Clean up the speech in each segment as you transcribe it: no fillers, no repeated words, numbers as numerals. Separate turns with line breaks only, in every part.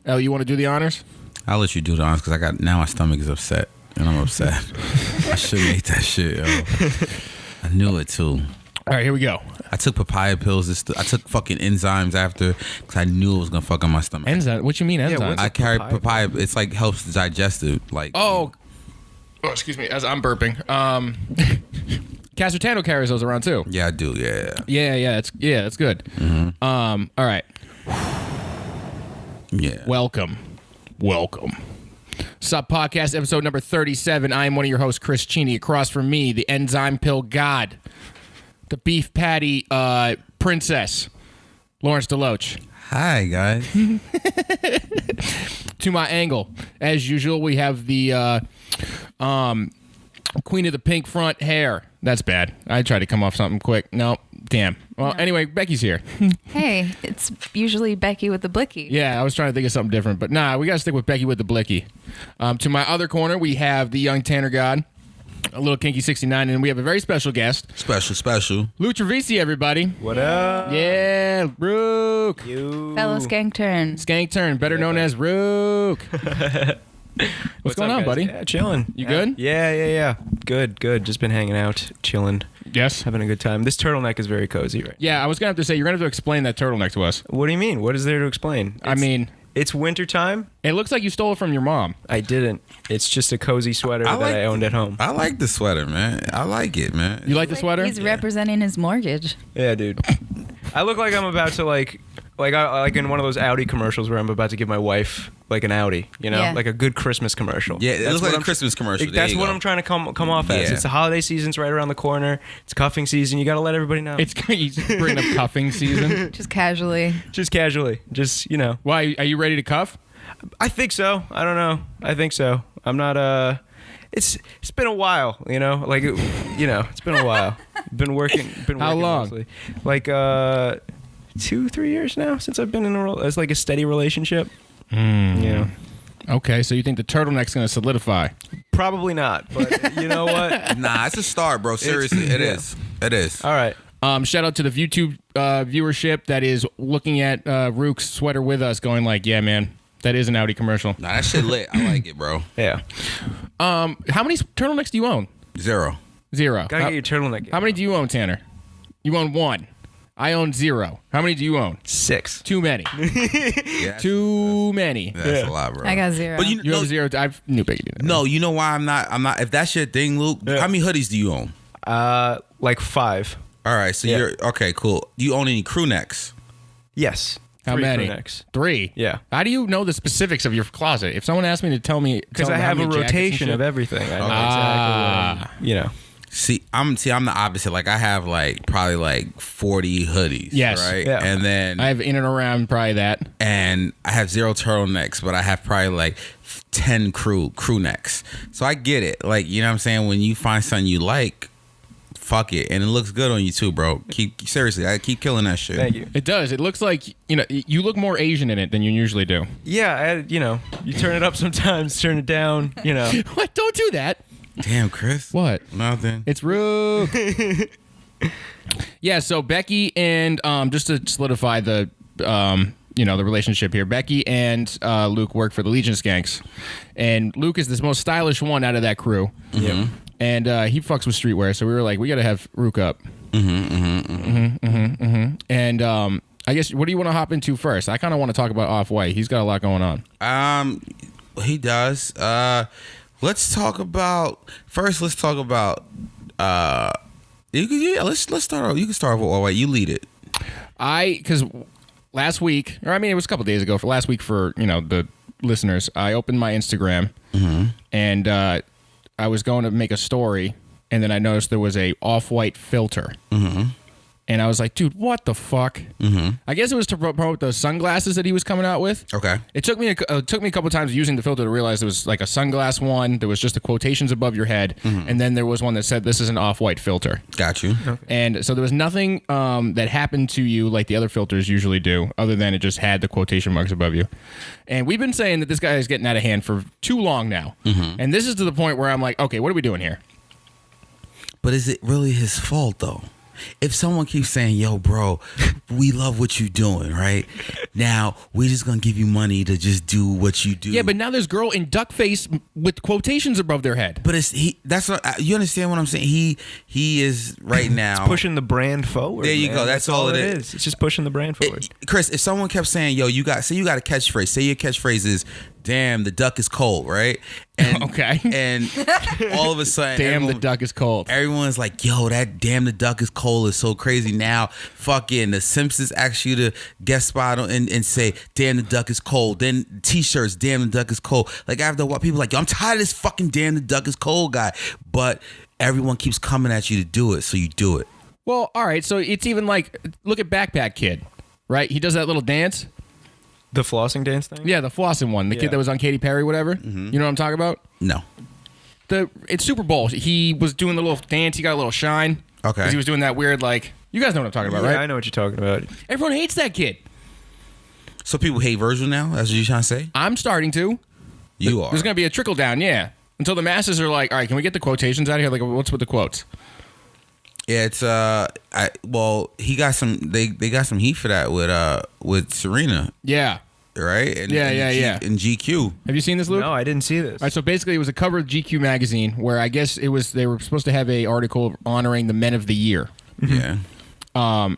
Oh, you want to do the honors?
I'll let you do the honors because now my stomach is upset and I'm upset. I shouldn't eat that shit, yo. I knew it too.
All right, here we go.
I took papaya pills. I took fucking enzymes after because I knew it was gonna fuck up my stomach.
Enzyme? What you mean enzymes?
I carry papaya. It's like helps digest it. Like
oh, excuse me. As I'm burping, Casartano carries those around too.
Yeah, I do. Yeah.
That's good.
Mm-hmm.
All right.
Yeah.
Welcome. Sup Podcast episode number 37. I am one of your hosts, Chris Cheney. Across from me, the enzyme pill god, the beef patty princess, Lawrence DeLoach.
Hi guys.
To my angle, as usual, we have the queen of the pink front hair. That's bad. I tried to come off something quick. No, damn. Well, anyway, Becky's here.
Hey, it's usually Becky with the blicky.
Yeah, I was trying to think of something different, but nah, we got to stick with Becky with the blicky. To my other corner, we have the young Tanner God, a little kinky 69, and we have a very special guest.
Special.
Lou Trovese, everybody.
What up?
Yeah, Rook.
Fellow skank turn.
Skank turn, better known as Rook. What's going
up,
on,
guys?
buddy?
Yeah, chilling.
You good?
Yeah. Good. Just been hanging out, chilling,
Yes.
having a good time. This turtleneck is very cozy, right?
Yeah, I was going to have to say, you're going to have to explain that turtleneck to us.
What do you mean? What is there to explain? It's winter time.
It looks like you stole it from your mom.
I didn't. It's just a cozy sweater that I owned at home.
I like the sweater, man. I like it, man.
You like the sweater?
He's representing his mortgage.
Yeah, dude. I look like I'm about to like in one of those Audi commercials where I'm about to give my wife like an Audi, you know,
Yeah.
like a good Christmas commercial.
Yeah, it looks like a Christmas commercial.
That's what I'm trying to come off as.
Yeah.
It's the holiday season's right around the corner. It's cuffing season. You got to let everybody know.
It's he's bringing up cuffing season.
Just casually.
Just casually. Just, you know.
Why, are you ready to cuff?
I think so. I don't know. I think so. I'm not it's been a while, you know? Like it's been a while. Been working
How long?
Mostly. Like 2-3 years now since I've been in it's like a steady relationship. Yeah.
Okay, so you think the turtleneck's going to solidify?
Probably not, but you know what?
Nah, it's a start, bro. Seriously, it is. It is.
All right.
Shout out to the YouTube viewership that is looking at Rook's sweater with us going like, yeah, man, that is an Audi commercial.
Nah, that shit lit. I like it, bro.
Yeah.
How many turtlenecks do you own?
0.
0.
Gotta get your turtleneck.
How many do you own, Tanner? You own 1. I own 0. How many do you own?
6.
Too many.
Yeah,
Too many.
that's a lot, bro.
I got 0.
But
You have 0. I knew Becky did that.
No, you know why I'm not. If that's your thing, Luke, how many hoodies do you own?
Like 5.
All right, so you're okay. Cool. Do you own any crew necks?
Yes.
How
3
many?
crewnecks.
3.
Yeah.
How do you know the specifics of your closet? If someone asked me to tell me,
Because I have a rotation of everything. I know exactly what you know.
See, I'm the opposite. Like I have probably 40 hoodies.
Yes.
Right.
Yeah.
And then
I have in and around probably that.
and I have 0 turtlenecks, but I have probably 10 crew necks. So I get it. Like, you know what I'm saying? When you find something you like, fuck it. And it looks good on you too, bro. Seriously, I keep killing that shit.
Thank you.
It does. It looks like, you look more Asian in it than you usually do.
Yeah, you turn it up sometimes, turn it down,
What? Don't do that.
Damn, Chris.
What?
Nothing.
It's Rook. Yeah, so Becky and just to solidify the the relationship here, Becky and Luke work for the Legion Skanks, and Luke is the most stylish one out of that crew.
Yeah.
And he fucks with streetwear, so we were like, we got to have Rook up. And I guess, what do you want to hop into first? I kind of want to talk about Off-White. He's got a lot going on.
He does. Let's talk about let's start off. You can start off with Off-White. You lead it.
Because last week, it was a couple days ago, for last week for, the listeners, I opened my Instagram and I was going to make a story, and then I noticed there was a Off-White filter. And I was like, dude, what the fuck? I guess it was to promote those sunglasses that he was coming out with.
Okay.
It took me a couple times using the filter to realize there was like a sunglass one. There was just the quotations above your head. And then there was one that said, this is an Off-White filter.
Got you. Okay.
And so there was nothing that happened to you like the other filters usually do, other than it just had the quotation marks above you. And we've been saying that this guy is getting out of hand for too long now. And this is to the point where I'm like, okay, what are we doing here?
But is it really his fault, though? if someone keeps saying, yo, bro, we love what you're doing, right? Now, we're just going to give you money to just do what you do.
Yeah, but now there's girl in duck face with quotations above their head.
But that's what, you understand what I'm saying? He is right now.
Pushing the brand forward.
There you
man.
go. That's all it is.
It's just pushing the brand forward.
Chris, if someone kept saying, yo, you got a catchphrase. Say your catchphrase is, damn, the duck is cold, right? And,
Okay.
And all of a sudden,
Damn, the duck is cold.
Everyone's like, yo, that damn the duck is cold is so crazy. Now, fucking the Simpsons ask you to guest spot and say, damn the duck is cold. Then t-shirts, damn the duck is cold. Like after what people are like, yo, I'm tired of this fucking damn the duck is cold guy. But everyone keeps coming at you to do it, so you do it.
Well, all right. So it's even like, look at Backpack Kid, right? He does that little dance.
The flossing dance thing?
Yeah, the flossing one. The kid that was on Katy Perry, whatever.
Mm-hmm.
You know what I'm talking about?
No.
It's Super Bowl. He was doing the little dance. He got a little shine.
Okay.
'Cause he was doing that weird, like, you guys know what I'm talking about,
Yeah,
right?
I know what you're talking about.
Everyone hates that kid.
So people hate Virgil now? That's what you're trying to say?
I'm starting to.
You are.
There's going to be a trickle down, yeah. Until the masses are like, all right, can we get the quotations out of here? Like, what's with the quotes?
Yeah, it's he got some they got some heat for that with Serena,
Yeah.
right? And,
Yeah,
and
yeah.
And GQ.
Have you seen this, Luke?
No, I didn't see this.
All right, so basically it was a cover of GQ magazine where I guess they were supposed to have a article honoring the men of the year.
Yeah.
Now,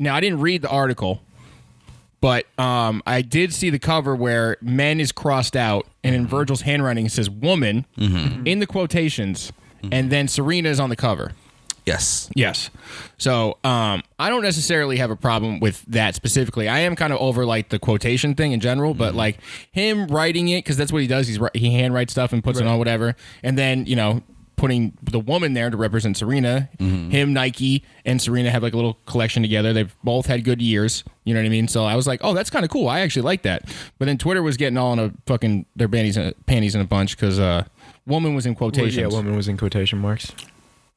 I didn't read the article, but I did see the cover where men is crossed out, and in Virgil's handwriting it says woman in the quotations, and then Serena is on the cover.
Yes.
Yes. So I don't necessarily have a problem with that specifically. I am kind of over like the quotation thing in general, but like him writing it, because that's what he does. He handwrites stuff and puts it on whatever, and then putting the woman there to represent Serena. Him, Nike, and Serena have like a little collection together. They've both had good years. You know what I mean? So I was like, oh, that's kind of cool. I actually like that. But then Twitter was getting all in a fucking their panties in a bunch because woman was in quotations.
Well, yeah, woman was in quotation marks.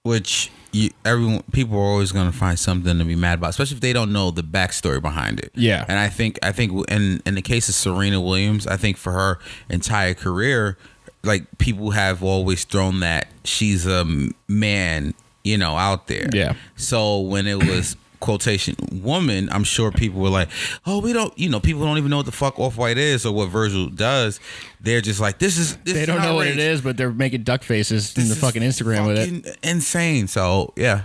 Which people are always going to find something to be mad about, especially if they don't know the backstory behind it.
Yeah.
And I think in the case of Serena Williams, I think for her entire career, like people have always thrown that she's a man, out there.
Yeah.
So when it was quotation woman, I'm sure people were like, oh, we don't, people don't even know what the fuck Off-White is or what Virgil does. They're just like, this
They don't know what it is, but they're making duck faces in the fucking Instagram with it.
Insane. So yeah,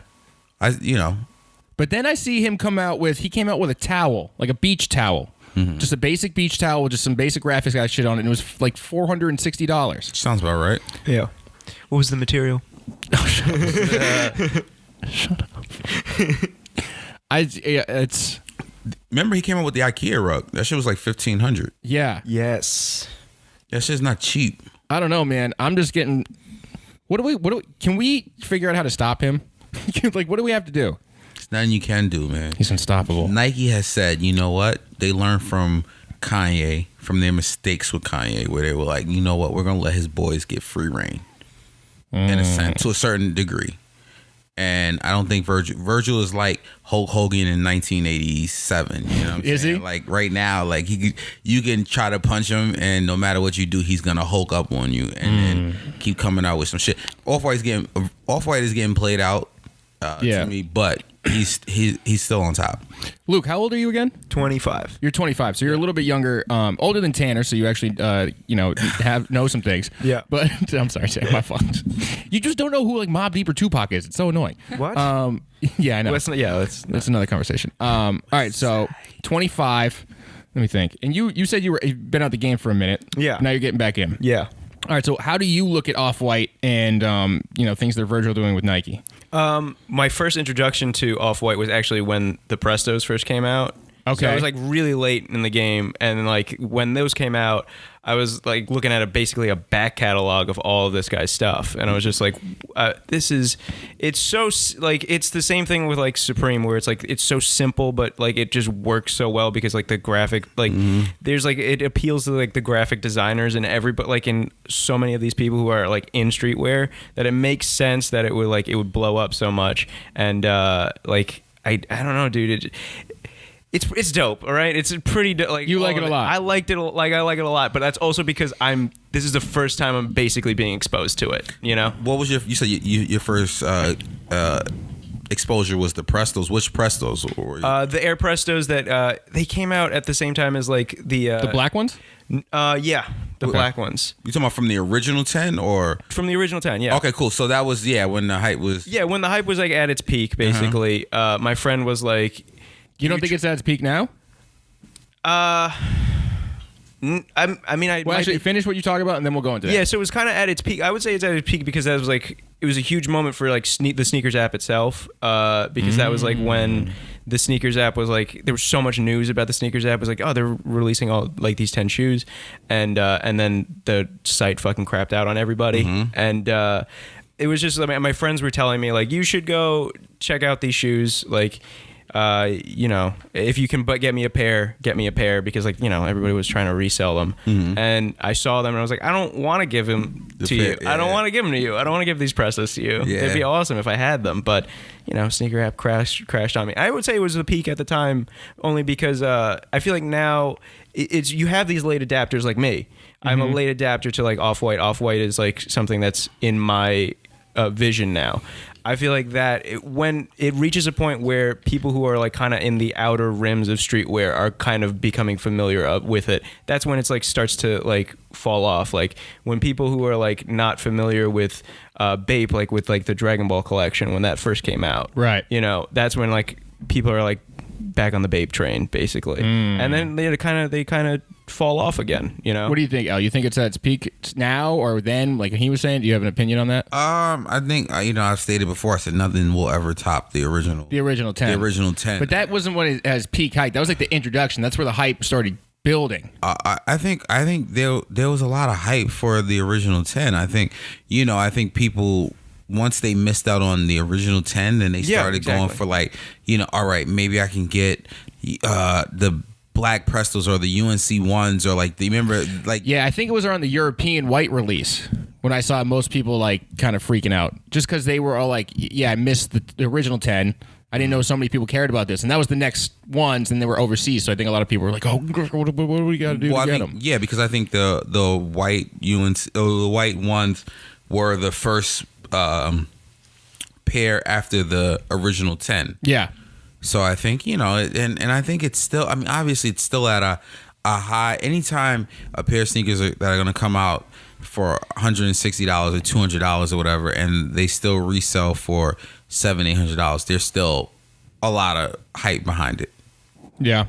But then I see him came out with a towel, like a beach towel. Just a basic beach towel with just some basic graphics got shit on it, and it was like $460.
Sounds about right.
Yeah. What was the material?
Shut up. It's
Remember he came up with the IKEA rug. That shit was like $1,500.
yeah.
Yes.
That shit's not cheap.
I don't know, man. I'm just getting. What do we? Can we figure out how to stop him? Like, what do we have to do?
It's nothing you can do, man.
He's unstoppable.
Nike has said, you know what? They learned from Kanye, from their mistakes with Kanye, where they were like, you know what? We're gonna let his boys get free reign, in a sense, to a certain degree. And I don't think Virgil is like Hulk Hogan in 1987. You know what I'm
Is
saying?
he?
Like right now, like you can try to punch him, and no matter what you do, he's gonna Hulk up on you and then keep coming out with some shit. Off-White is getting played out to me, but he's still on top.
Luke, how old are you again?
25.
You're 25, so you're a little bit younger, older than Tanner. So you actually, know some things.
Yeah.
But I'm sorry, Tanner, my fault. You just don't know who like Mobb Deep or Tupac is. It's so annoying.
What?
Yeah, I know.
That's
another conversation. All right, so 25. Let me think. And you said you've been out the game for a minute.
Yeah.
Now you're getting back in.
yeah.
All right, so how do you look at Off-White and things that Virgil doing with Nike?
My first introduction to Off-White was actually when the Prestos first came out.
Okay.
So I was like really late in the game, and like when those came out, I was like looking at basically a back catalog of all of this guy's stuff, and I was just like, it's so like it's the same thing with like Supreme, where it's like it's so simple, but like it just works so well because like the graphic, like there's like it appeals to like the graphic designers and but like in so many of these people who are like in streetwear that it makes sense that it would blow up so much, and like I don't know, dude. It's dope, all right. It's pretty like
you like it a lot.
I like it a lot, but that's also because this is the first time I'm basically being exposed to it. You know.
What was you said your first exposure was the Prestos. Which Prestos?
The Air Prestos that they came out at the same time as like
The black ones?
Yeah, the black ones
You talking about from the original 10 or?
from the original 10. Yeah.
Okay, cool. So that was when the hype was.
Yeah, when the hype was like at its peak, basically. My friend was like,
You don't think it's at its peak now?
I mean, I
Well,
might
actually,
be-
finish what you talk about, and then we'll go into that.
Yeah, so it was kind of at its peak. I would say it's at its peak because that was like it was a huge moment for like the sneakers app itself. Because that was like when the sneakers app was like there was so much news about the sneakers app. It was like, oh, they're releasing all like these 10 shoes, and then the site fucking crapped out on everybody, and it was just my friends were telling me like you should go check out these shoes like. You know, if you can but get me a pair because like, you know, everybody was trying to resell them. And I saw them and I was like, I don't want to give them to you. I don't want to give them to you. I don't want to give these Prestos to you.
Yeah.
It'd be awesome if I had them. But, you know, sneaker app crashed on me. I would say it was the peak at the time only because I feel like now it's you have these late adapters like me. I'm a late adapter to like Off-White. Off-White is like something that's in my vision now. I feel like that when it reaches a point where people who are like kind of in the outer rims of streetwear are kind of becoming familiar with it, that's when it's like starts to like fall off. Like when people who are like not familiar with Bape, like with like the Dragon Ball collection when that first came out,
Right.
You know, that's when like people are like back on the Bape train basically, and then they kind of fall off again. You know,
What do you think, Al? You think it's at its peak now or then? Like he was saying, do you have an opinion on that?
I think I've stated before. I said nothing will ever top the original.
The original 10.
The original 10.
But that wasn't what it has peak hype. That was like the introduction. That's where the hype started building.
I think there was a lot of hype for the original 10. I think people once they missed out on the original 10, then they started going for like, all right, maybe I can get the black Prestos or the UNC ones or like, do you remember like?
Yeah, I think it was around the European white release when I saw most people like kind of freaking out just because they were all like, yeah, I missed the original 10. I didn't know so many people cared about this. And that was the next ones, and they were overseas. So I think a lot of people were like, oh, what do we got to do to get them?
Yeah, because I think the white the white ones were the first pair after the original 10.
Yeah.
So I think, and I think it's still, I mean, obviously it's still at a high. Anytime a pair of sneakers that are going to come out for $160 or $200 or whatever, and they still resell for $700-800, there's still a lot of hype behind it.
Yeah.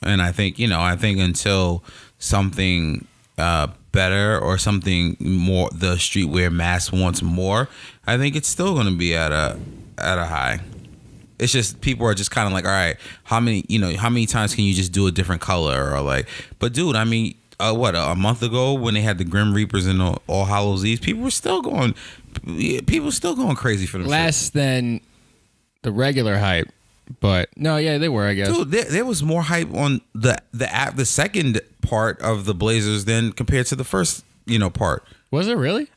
And I think, until something better or something more, the streetwear mass wants more, I think it's still going to be at a high. It's just people are just kind of like, all right, how many times can you just do a different color or like? But dude, I mean, a month ago when they had the Grim Reapers and All Hallows Eve, people were still going crazy for them.
Less than the regular hype, but no, yeah, they were, I guess.
Dude, there was more hype on the second part of the Blazers than compared to the first part.
Was it really?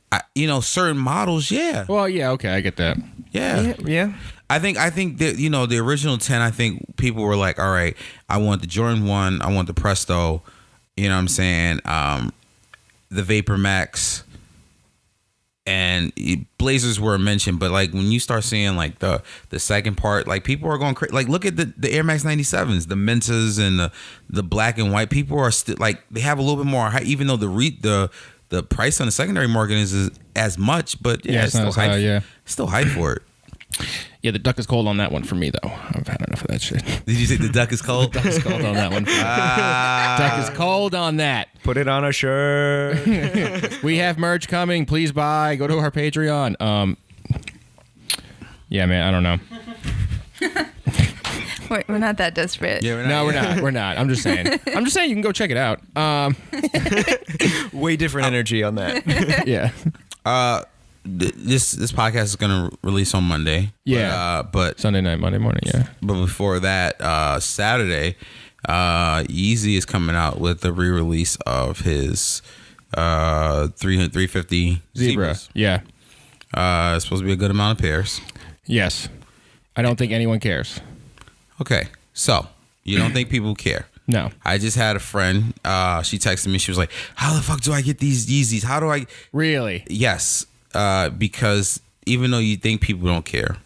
Certain models, yeah.
Well, yeah, okay, I get that.
Yeah. I think that the original 10. I think people were like, all right, I want the Jordan 1, I want the Presto. You know what I'm saying? The Vapor Max and Blazers were mentioned, but like when you start seeing like the second part, like people are going crazy. Like look at the Air Max 97s, the Mentas and the black and white. People are still like they have a little bit more hype, even though the price on the secondary market is as much, but yeah, it's still hype. Yeah, still hype for it.
Yeah, the duck is cold on that one for me, though. I've had enough of that shit.
Did you say the duck is cold?
The duck is cold on that one. Duck is cold on that.
Put it on a shirt.
We have merch coming. Please buy. Go to our Patreon. Yeah, man, I don't know.
We're not that desperate.
Yeah,
we're not. We're not. I'm just saying. You can go check it out.
Way different energy on that.
Yeah.
This podcast is gonna release on Monday.
Yeah,
but
Sunday night, Monday morning. Yeah,
but before that, Saturday, Yeezy is coming out with the re-release of his 350
Zebra. Yeah,
it's supposed to be a good amount of pairs.
Yes, I don't think anyone cares.
Okay, so you don't think people care?
No.
I just had a friend. She texted me. She was like, "How the fuck do I get these Yeezys? How do I?"
Really?
Yes. Because even though you think people don't care,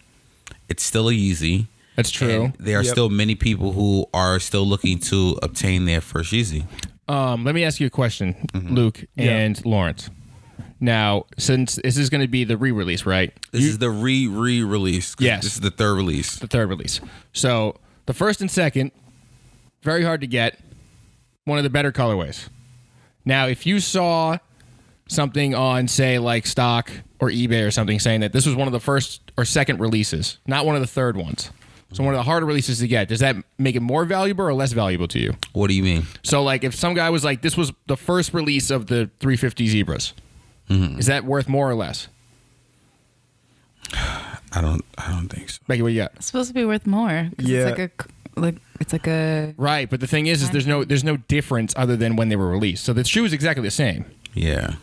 It's still a Yeezy.
That's true.
And there are still many people who are still looking to obtain their first Yeezy.
Let me ask you a question, Luke and Lawrence. Now, since this is going to be the re-release, right?
This is the re-release.
Yes.
This is the third release.
The third release. So the first and second, very hard to get. One of the better colorways. Now, if you saw something on, say, like Stock or eBay or something saying that this was one of the first or second releases, not one of the third ones. So one of the harder releases to get. Does that make it more valuable or less valuable to you?
What do you mean?
So like if some guy was like, this was the first release of the 350 Zebras, is that worth more or less?
I don't think so.
Becky, what you got?
It's supposed to be worth more. 'Cause
Yeah.
It's like a.
Right, but the thing is there's no difference other than when they were released. So the shoe is exactly the same.
Yeah.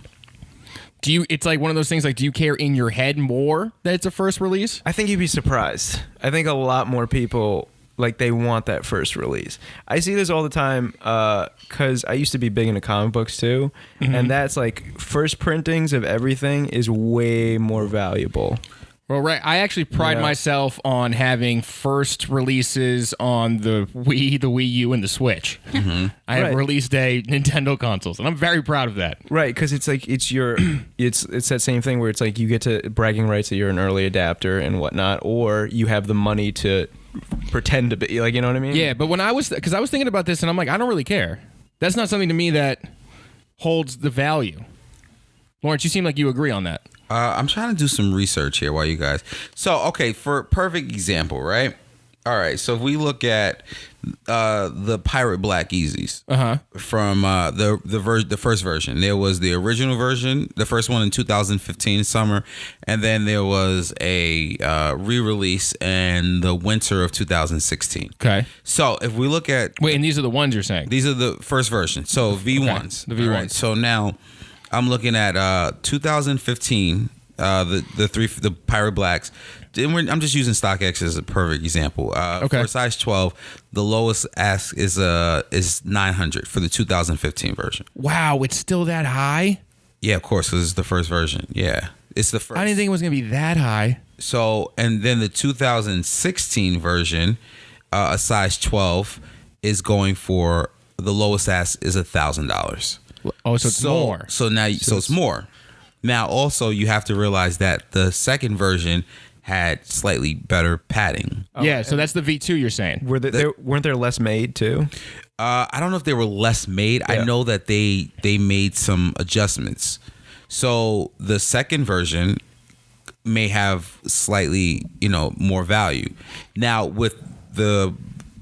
It's like one of those things like, do you care in your head more that it's a first release?
I think you'd be surprised. I think a lot more people like they want that first release. I see this all the time because I used to be big into comic books too, and that's like first printings of everything is way more valuable.
Well, right. I actually pride myself on having first releases on the Wii, the Wii U, and the Switch. I have release day Nintendo consoles, and I'm very proud of that.
Right, because it's like it's that same thing where it's like you get to bragging rights that you're an early adapter and whatnot, or you have the money to pretend to be, like, you know what I mean?
Yeah, but because I was thinking about this, and I'm like, I don't really care. That's not something to me that holds the value. Lawrence, you seem like you agree on that.
I'm trying to do some research here while you guys. So, okay, for perfect example, right? All right, so if we look at the Pirate Black Yeezys from the first version, there was the original version, the first one in 2015 summer, and then there was a re-release in the winter of 2016.
Okay.
So if we look at
and these are the ones you're saying?
These are the first version, so V1s.
The V1s.
All right, so now I'm looking at 2015, the Pirate Blacks. I'm just using StockX as a perfect example. For size 12, the lowest ask is 900 for the 2015 version.
Wow, it's still that high?
Yeah, of course, because it's the first version. Yeah, it's the first.
I didn't think it was going to be that high.
So, and then the 2016 version, a size 12, is going for the lowest ask is $1,000.
Oh, so it's more.
So it's more. Now, also, you have to realize that the second version had slightly better padding.
Yeah, so that's the V2 you're saying.
Weren't there less made too?
I don't know if they were less made.
Yeah.
I know that they made some adjustments. So the second version may have slightly, more value. Now with the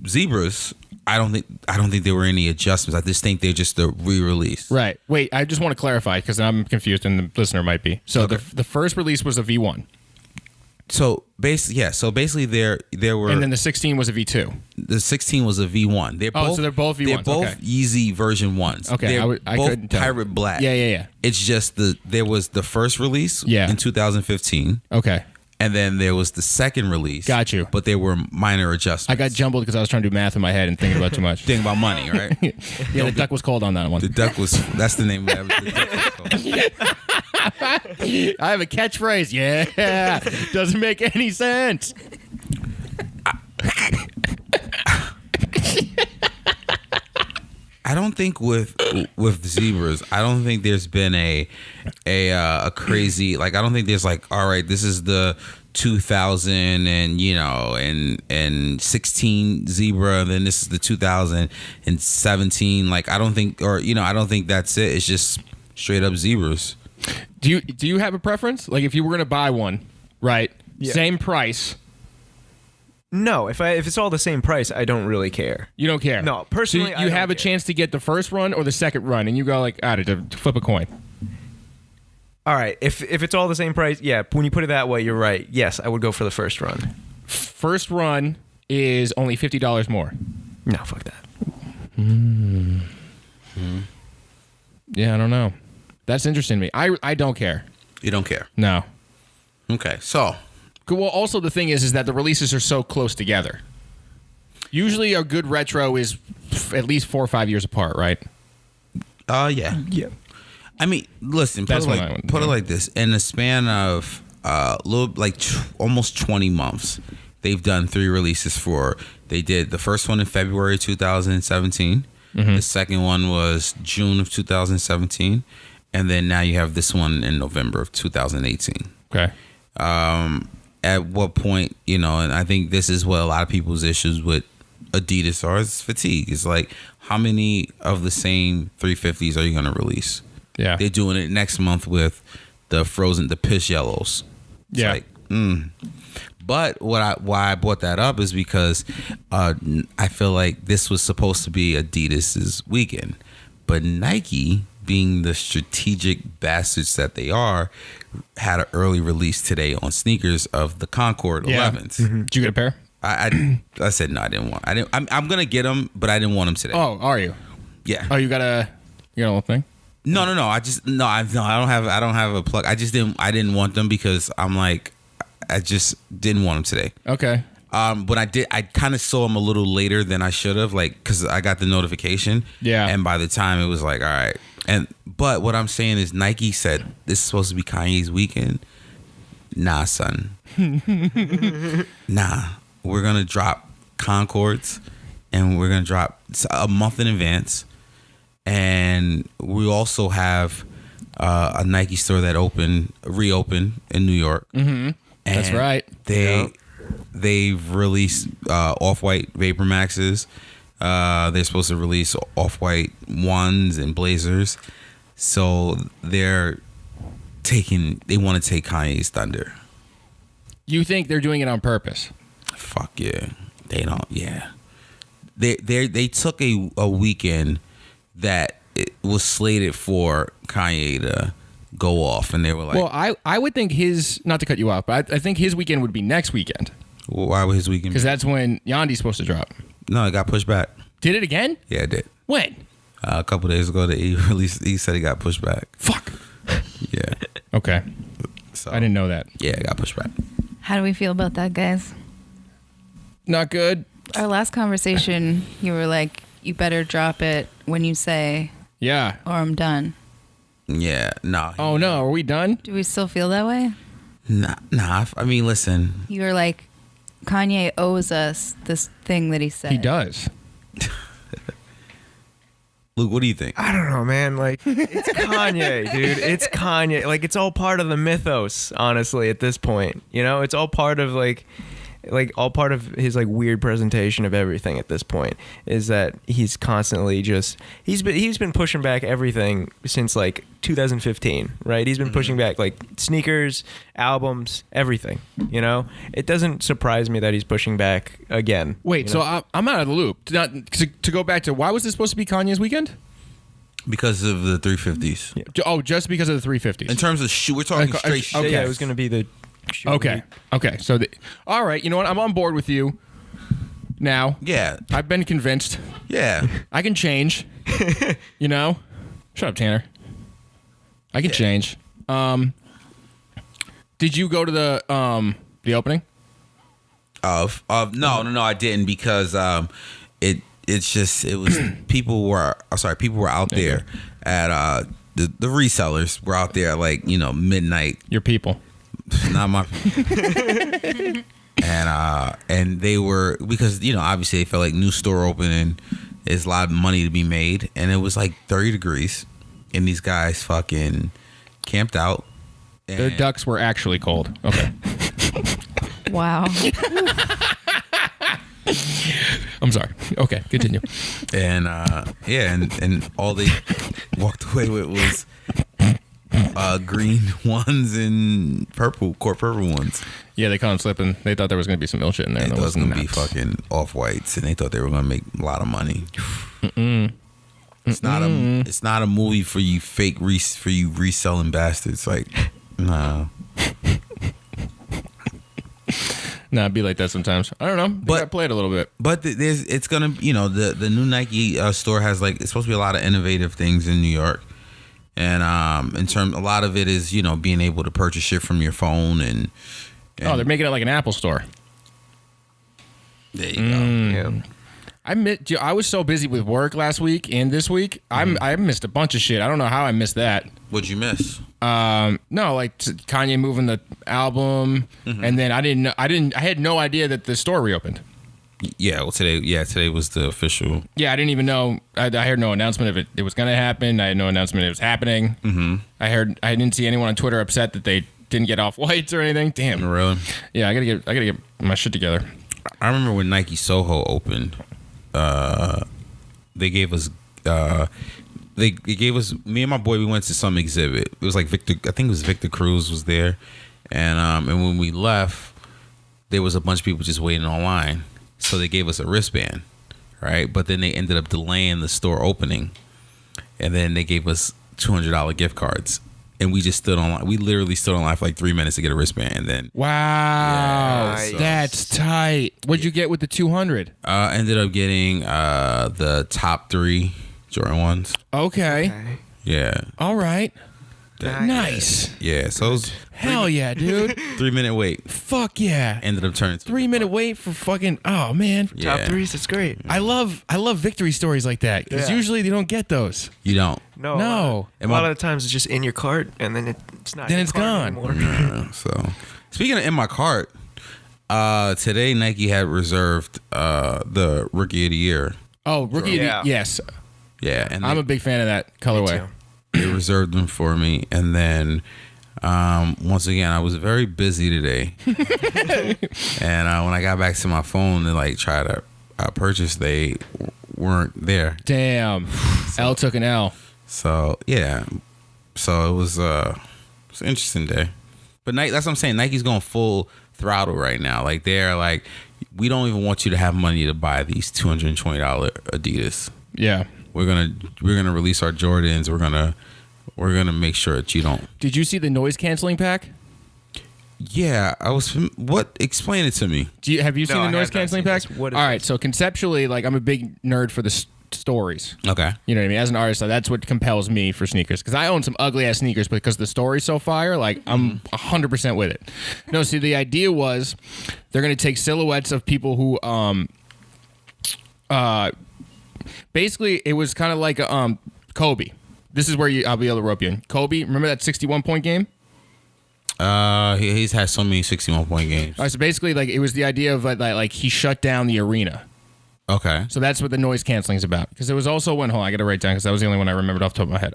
Zebras, I don't think there were any adjustments. I just think they're just a re-release.
Right. Wait, I just want to clarify because I'm confused and the listener might be. So the first release was a V1.
So basically, there were,
and then the 16 was a V2.
The 16 was a V1.
So they're both V1s.
They're both Yeezy version 1s.
Okay,
they're
I
both
couldn't tell.
Pirate Black.
Yeah.
It's just there was the first release in 2015.
Okay.
And then there was the second release.
Got you.
But there were minor adjustments.
I got jumbled because I was trying to do math in my head and thinking about too much.
Thinking about money, right?
Yeah, the duck was cold on that one.
The duck was. That's the name of it. The duck was cold.
I have a catchphrase. Yeah. Doesn't make any sense.
I don't think with Zebras, I don't think there's been a crazy, like, I don't think there's like, all right, this is the 2000 and 16 Zebra, and then this is the 2017. Like, I don't think that's it. It's just straight up Zebras.
Do you have a preference? Like, if you were going to buy one, right?
Yeah.
Same price.
No, if it's all the same price, I don't really care.
You don't care?
No, personally,
so you have a chance to get the first run or the second run, and you go like, to flip a coin.
All right, if it's all the same price, yeah. When you put it that way, you're right. Yes, I would go for the first run.
First run is only $50 more.
No, fuck that.
Yeah, I don't know. That's interesting to me. I don't care.
You don't care?
No.
Okay, so.
Well, also the thing is that the releases are so close together. Usually a good retro is at least 4 or 5 years apart, right?
Yeah. I mean, listen, put it like this. In the span of almost 20 months, they've done 3 releases for. They did the first one in February 2017. The second one was June of 2017, and then now you have this one in November of 2018.
Okay.
At what point, and I think this is what a lot of people's issues with Adidas are, is fatigue. It's like, how many of the same 350s are you going to release?
Yeah.
They're doing it next month with the piss yellows. It's like, But why I brought that up is because I feel like this was supposed to be Adidas's weekend, but Nike, being the strategic bastards that they are, had an early release today on sneakers of the Concord 11s.
Did you get a pair?
I said no, I didn't want. I'm gonna get them, but I didn't want them today.
Oh, are you?
Yeah.
Oh, you got a little thing?
No. I don't have a plug. I didn't want them because I'm like, I just didn't want them today.
Okay.
But I kind of saw them a little later than I should have, like, because I got the notification.
Yeah.
And by the time it was like, all right. But what I'm saying is, Nike said this is supposed to be Kanye's weekend. Nah, son. Nah. We're gonna drop Concords, and we're gonna drop a month in advance. And we also have a Nike store that reopened in New York.
Mm-hmm. That's right.
They've released Off-White Vapor Maxes. They're supposed to release Off-White ones and Blazers. So they want to take Kanye's thunder.
You think they're doing it on purpose?
Fuck yeah. They don't. Yeah. They took a weekend that it was slated for Kanye to go off, and they were like,
well, I would think his, not to cut you off, but I think his weekend would be next weekend.
Why would his weekend?
Because that's when Yandi's supposed to drop.
No, it got pushed back.
Did it again?
Yeah, it did.
When?
A couple days ago, he said he got pushed back.
Fuck.
Yeah.
Okay.
So
I didn't know that.
Yeah, it got pushed back.
How do we feel about that, guys?
Not good.
Our last conversation, you were like, you better drop it when you say,
Yeah.
or I'm done.
Yeah. No.
Oh, no. Are we done?
Do we still feel that way?
Nah. I mean, listen.
You were like, Kanye owes us this thing that he said.
He does.
Luke, what do you think?
I don't know, man. Like, it's Kanye, dude. It's Kanye. Like, it's all part of the mythos, honestly, at this point. It's all part of like all part of his like weird presentation of everything at this point is that he's constantly he's been pushing back everything since like 2015, right? He's been pushing back like sneakers, albums, everything. It doesn't surprise me that he's pushing back again.
Wait, so I'm out of the loop. To go back to, why was this supposed to be Kanye's weekend?
Because of the 350s.
Yeah.
Oh, just because of the 350s.
In terms of shoe, we're talking straight shoe.
Okay.
Yeah, it was going to be the shoe
Okay. So, all right. You know what? I'm on board with you now.
Yeah.
I've been convinced.
Yeah.
I can change. Shut up, Tanner. I can change. Did you go to the opening?
No, I didn't, because it was people were out there at the resellers were out there at like midnight.
Your people.
Not my and they were, because obviously they felt like new store opening, there's a lot of money to be made, and it was like 30 degrees and these guys fucking camped out.
Their ducks were actually cold. Okay.
Wow.
I'm sorry. Okay, continue.
And and all they walked away with was green ones and purple ones.
Yeah, they caught him slipping. They thought there was going to be some ill shit in there.
They
And
thought it
there
was
was
going to be fucking Off-Whites, and they thought they were going to make a lot of money. It's not a movie for you for you reselling bastards. Like, nah.
Nah, it'd be like that sometimes. I don't know. But I play it a little bit.
But it's gonna, the new Nike store has like, it's supposed to be a lot of innovative things in New York, and a lot of it is being able to purchase shit from your phone and
they're making it like an Apple store.
There you go.
Yeah.
I was so busy with work last week and this week. I missed a bunch of shit. I don't know how I missed that.
What'd you miss?
No, like Kanye moving the album, and then I had no idea that the store reopened.
Yeah, well, today was the official.
Yeah, I didn't even know. I heard no announcement if it was going to happen. I had no announcement it was happening. Mm-hmm. I didn't see anyone on Twitter upset that they didn't get off whites or anything. Damn.
Really?
Yeah, I gotta get my shit together.
I remember when Nike Soho opened. They gave us. They gave us, me and my boy, we went to some exhibit. It was like Victor, I think it was Victor Cruz was there. And when we left, there was a bunch of people just waiting online. So they gave us a wristband, right? But then they ended up delaying the store opening. And then they gave us $200 gift cards. And we just stood online. We literally stood online for like 3 minutes to get a wristband. And then.
Wow.
Yeah,
That's tight. What'd you get with the 200?
Ended up getting the top 3 Jordan 1s.
Okay.
Yeah.
All right. Nice.
Yeah. So it was
Hell yeah, dude.
3 minute wait.
Fuck yeah.
Ended up turning to
3 minute wait for fucking. Oh man.
Yeah.
Top threes, that's great.
I love victory stories like that because
Yeah.
usually they don't get those.
You don't.
No.
A lot of the times it's just in your cart and then it's not.
Then
in
it's
your cart
gone.
anymore.
So speaking of in my cart, today Nike had reserved the Rookie of the Year.
Oh, rookie.
Yeah.
Yes,
Yeah, and
I'm a big fan of that colorway.
they reserved them for me, and then once again I was very busy today, and when I got back to my phone to like try to purchase, they weren't there.
Damn. L took an L.
So yeah, so it was an interesting day. But that's what I'm saying. Nike's going full throttle right now. Like they're like, we don't even want you to have money to buy these $220 Adidas.
Yeah.
We're gonna release our Jordans. We're gonna make sure that you don't.
Did you see the noise canceling pack?
Yeah, I was. What? Explain it to me.
Have you seen
No,
the
I
noise
have not
canceling
seen
pack?
this. What is
All right.
this?
So conceptually, like I'm a big nerd for the stories.
Okay.
You know what I mean? As an artist, that's what compels me for sneakers. Because I own some ugly ass sneakers, but because the story's so fire, like I'm 100% with it. No, see, the idea was they're gonna take silhouettes of people who, basically, it was kind of like Kobe. This is where I'll be able to rope you in. Kobe, remember that 61-point game?
He's had so many 61-point games.
All right, so basically, like it was the idea of like he shut down the arena.
Okay.
So that's what the noise canceling is about. Because there was also one. Hold on, I got to write down because that was the only one I remembered off the top of my head.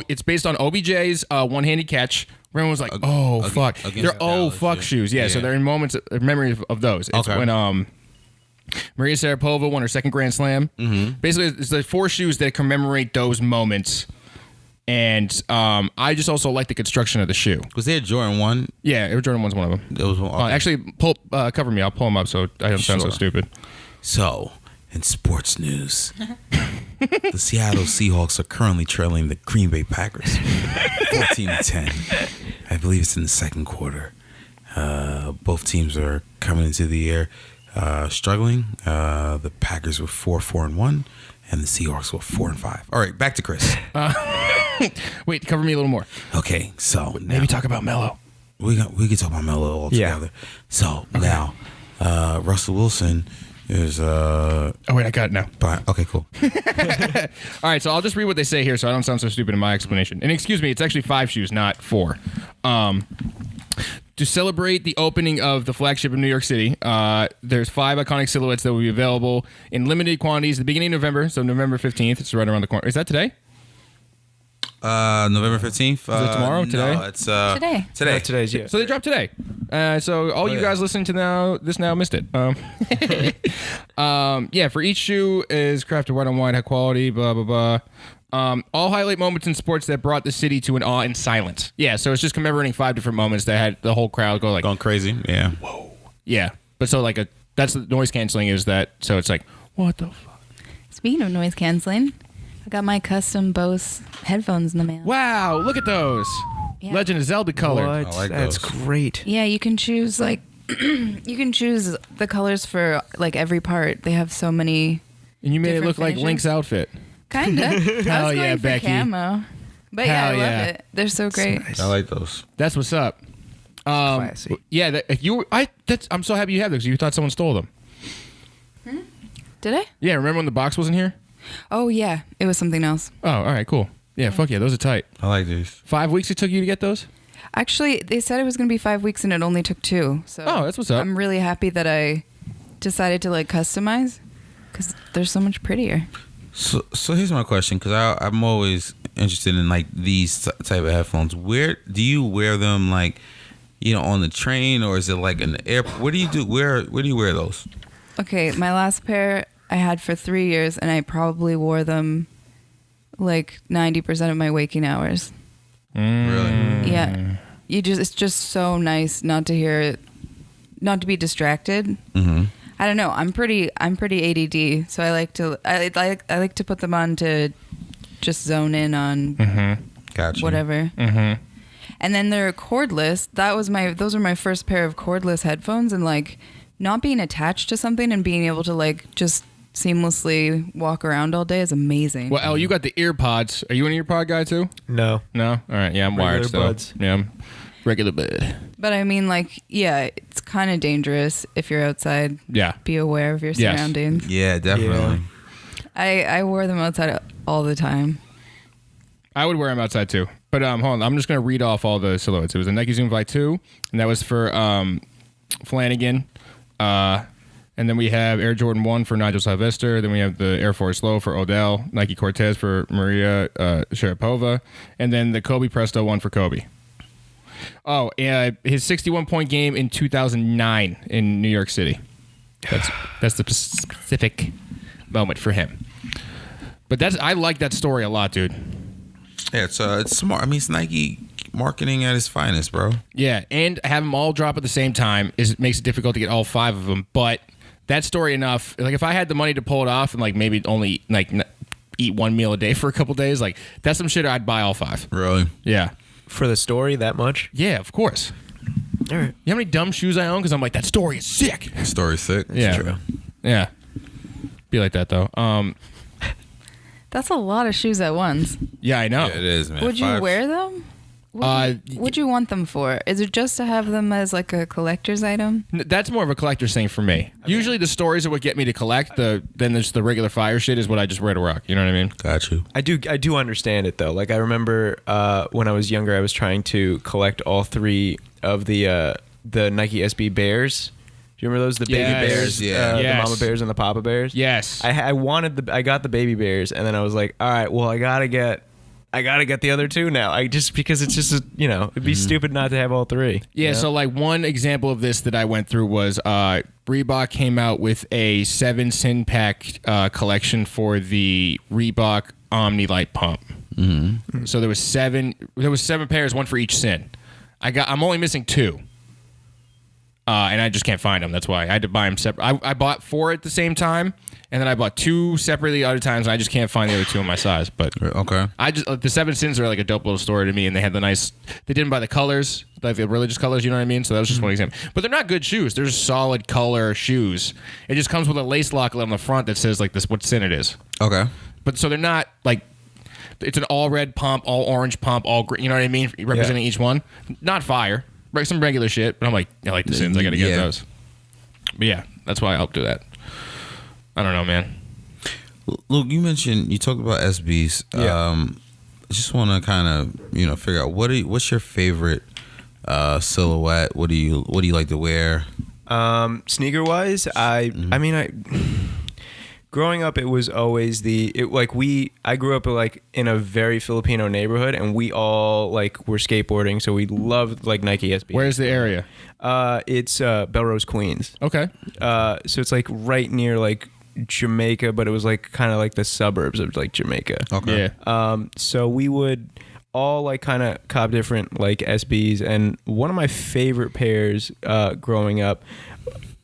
It's based on OBJ's one-handed catch. Everyone was like, "Oh fuck!" They're fuck shoes. Yeah, so they're in moments of memory of those. It's
Okay.
when Maria Sharapova won her second Grand Slam. Mm-hmm. Basically, it's the 4 shoes that commemorate those moments. And I just also like the construction of the shoe.
Was there a Jordan 1?
Yeah, Air Jordan 1's one of them.
It was one. Okay.
Actually, cover me. I'll pull them up so I don't sound so
Sure.
stupid.
So, in sports news, the Seattle Seahawks are currently trailing the Green Bay Packers 14-10. I believe it's in the second quarter. Both teams are coming into the year struggling. The Packers were 4-4-1, and the Seahawks were 4-5. All right, back to Chris.
Wait, cover me a little more.
Okay, so now
Maybe talk about Melo.
we can talk about Melo all together. So now, Russell Wilson is
Oh, wait, I got it now.
okay, cool.
All right, so I'll just read what they say here so I don't sound so stupid in my explanation. And excuse me, it's actually 5 shoes, not 4. To celebrate the opening of the flagship in New York City, there's 5 iconic silhouettes that will be available in limited quantities at the beginning of November, so November 15th. It's right around the corner. Is that today?
November 15th. Is
it tomorrow? Today?
No, it's
Today.
Today.
Today's, yeah.
So they dropped today. So all you
yeah.
guys listening to this now missed it. Yeah, for each shoe is crafted white on white, high quality, blah, blah, blah. All highlight moments in sports that brought the city to an awe and silence. Yeah, so it's just commemorating 5 different moments that had the whole crowd go like,
Going crazy. Yeah.
yeah. But so like that's the noise canceling is that, so it's like, what the fuck?
Speaking of noise canceling, I got my custom Bose headphones in the mail.
Wow, look at those.
Yeah.
Legend of Zelda color.
What?
I like
That's
those.
great.
Yeah, you can choose you can choose the colors for like every part. They have so many.
And you made it
Different
look like
finishes?
Link's outfit.
Kinda. I was
Hell
going
yeah,
for
Becky.
camo. But yeah,
Hell
I love
yeah.
it. They're so great.
Nice.
I like those.
That's what's up.
Classy.
Yeah, I'm so happy you have those. You thought someone stole them.
Did I?
Yeah, remember when the box wasn't here?
Oh yeah, it was something else.
Oh, all right, cool. Yeah, fuck yeah, those are tight.
I like these.
5 weeks it took you to get those?
Actually, they said it was going to be 5 weeks and it only took 2. So
Oh, that's what's up.
I'm really happy that I decided to like customize because they're so much prettier.
So here's my question, because I'm always interested in like these type of headphones. Where do you wear them? Like, on the train, or is it like in the airport? What do you do? Where do you wear those?
Okay, my last pair I had for 3 years and I probably wore them like 90% of my waking hours.
Really?
Yeah. It's just so nice not to be distracted.
Mm-hmm.
I don't know. I'm pretty ADD, so I like to put them on to just zone in on
Gotcha.
whatever.
Mm-hmm.
And then they're cordless. Those were my first pair of cordless headphones, and like not being attached to something and being able to like just seamlessly walk around all day is amazing.
Well, El, you got the ear pods. Are you an ear pod guy too?
No.
No? All right. Yeah, I'm
Regular
wired still.
buds.
Yeah, I'm regular bud.
But I mean, like, yeah, it's kind of dangerous if you're outside.
Yeah.
Be aware of your
Yes.
surroundings.
Yeah, definitely.
I wore them outside all the time.
I would wear them outside too. But hold on. I'm just going to read off all the silhouettes. It was a Nike Zoom Fly 2, and that was for Flanagan. And then we have Air Jordan 1 for Nigel Sylvester. Then we have the Air Force Low for Odell. Nike Cortez for Maria Sharapova. And then the Kobe Presto 1 for Kobe. Oh, his 61-point game in 2009 in New York City. That's the specific moment for him. But I like that story a lot, dude.
Yeah, it's smart. I mean, it's Nike marketing at its finest, bro.
Yeah, and have them all drop at the same time makes it difficult to get all 5 of them. But that story enough. Like if I had the money to pull it off and like maybe only like eat one meal a day for a couple days, like that's some shit I'd buy all 5.
Really?
Yeah.
For the story that much?
Yeah, of course.
All right.
You know how many dumb shoes I own? Because I'm like, that story is sick.
Story sick.
Yeah.
True.
Yeah. Be like that though.
That's a lot of shoes at once.
Yeah, I know.
Yeah, it is, man.
Would you
5.
wear them? What'd you want them for? Is it just to have them as like a collector's item?
That's more of a collector's thing for me. Okay. Usually the stories are what get me to collect. Then there's the regular fire shit is what I just wear to rock. You know what I mean?
Got you.
I do understand it though. Like I remember when I was younger, I was trying to collect all 3 of the Nike SB Bears. Do you remember those? The baby bears,
yeah.
Yes.
The mama bears and the papa bears.
Yes.
I got the baby bears, and then I was like, all right, well, I gotta get the other 2 now. Because it's just it'd be stupid not to have all 3.
Yeah. So like one example of this that I went through was Reebok came out with a 7 sin pack collection for the Reebok Omni Light Pump. Mm-hmm. So there was 7 pairs, 1 for each sin. I'm only missing 2. And I just can't find them. That's why I had to buy them separate. I bought 4 at the same time, and then I bought 2 separately other times, and I just can't find the other 2 in my size. But
Okay.
the 7 sins are like a dope little story to me, and they had they didn't buy the colors, like the religious colors, you know what I mean? So that was just one example. But they're not good shoes. They're just solid color shoes. It just comes with a lace lock on the front that says like this what sin it is.
Okay.
But so they're not like it's an all red pump, all orange pump, all green. You know what I mean? Representing each one. Not fire. Some regular shit, but I'm like, I like the sins. I gotta get those. But yeah, that's why I'll do that. I don't know, man.
Luke, you talked about SBs.
Yeah.
I just want to kind of figure out what's your favorite silhouette? What do you like to wear?
Sneaker wise, I mean growing up, it was always I grew up like in a very Filipino neighborhood, and we all like were skateboarding, so we loved like Nike SB.
Where's the area?
It's Belrose, Queens.
Okay.
So it's like right near like Jamaica, but it was like kind of like the suburbs of like Jamaica.
Okay.
Yeah.
So we would all like kind of cop different like SBs, and one of my favorite pairs growing up.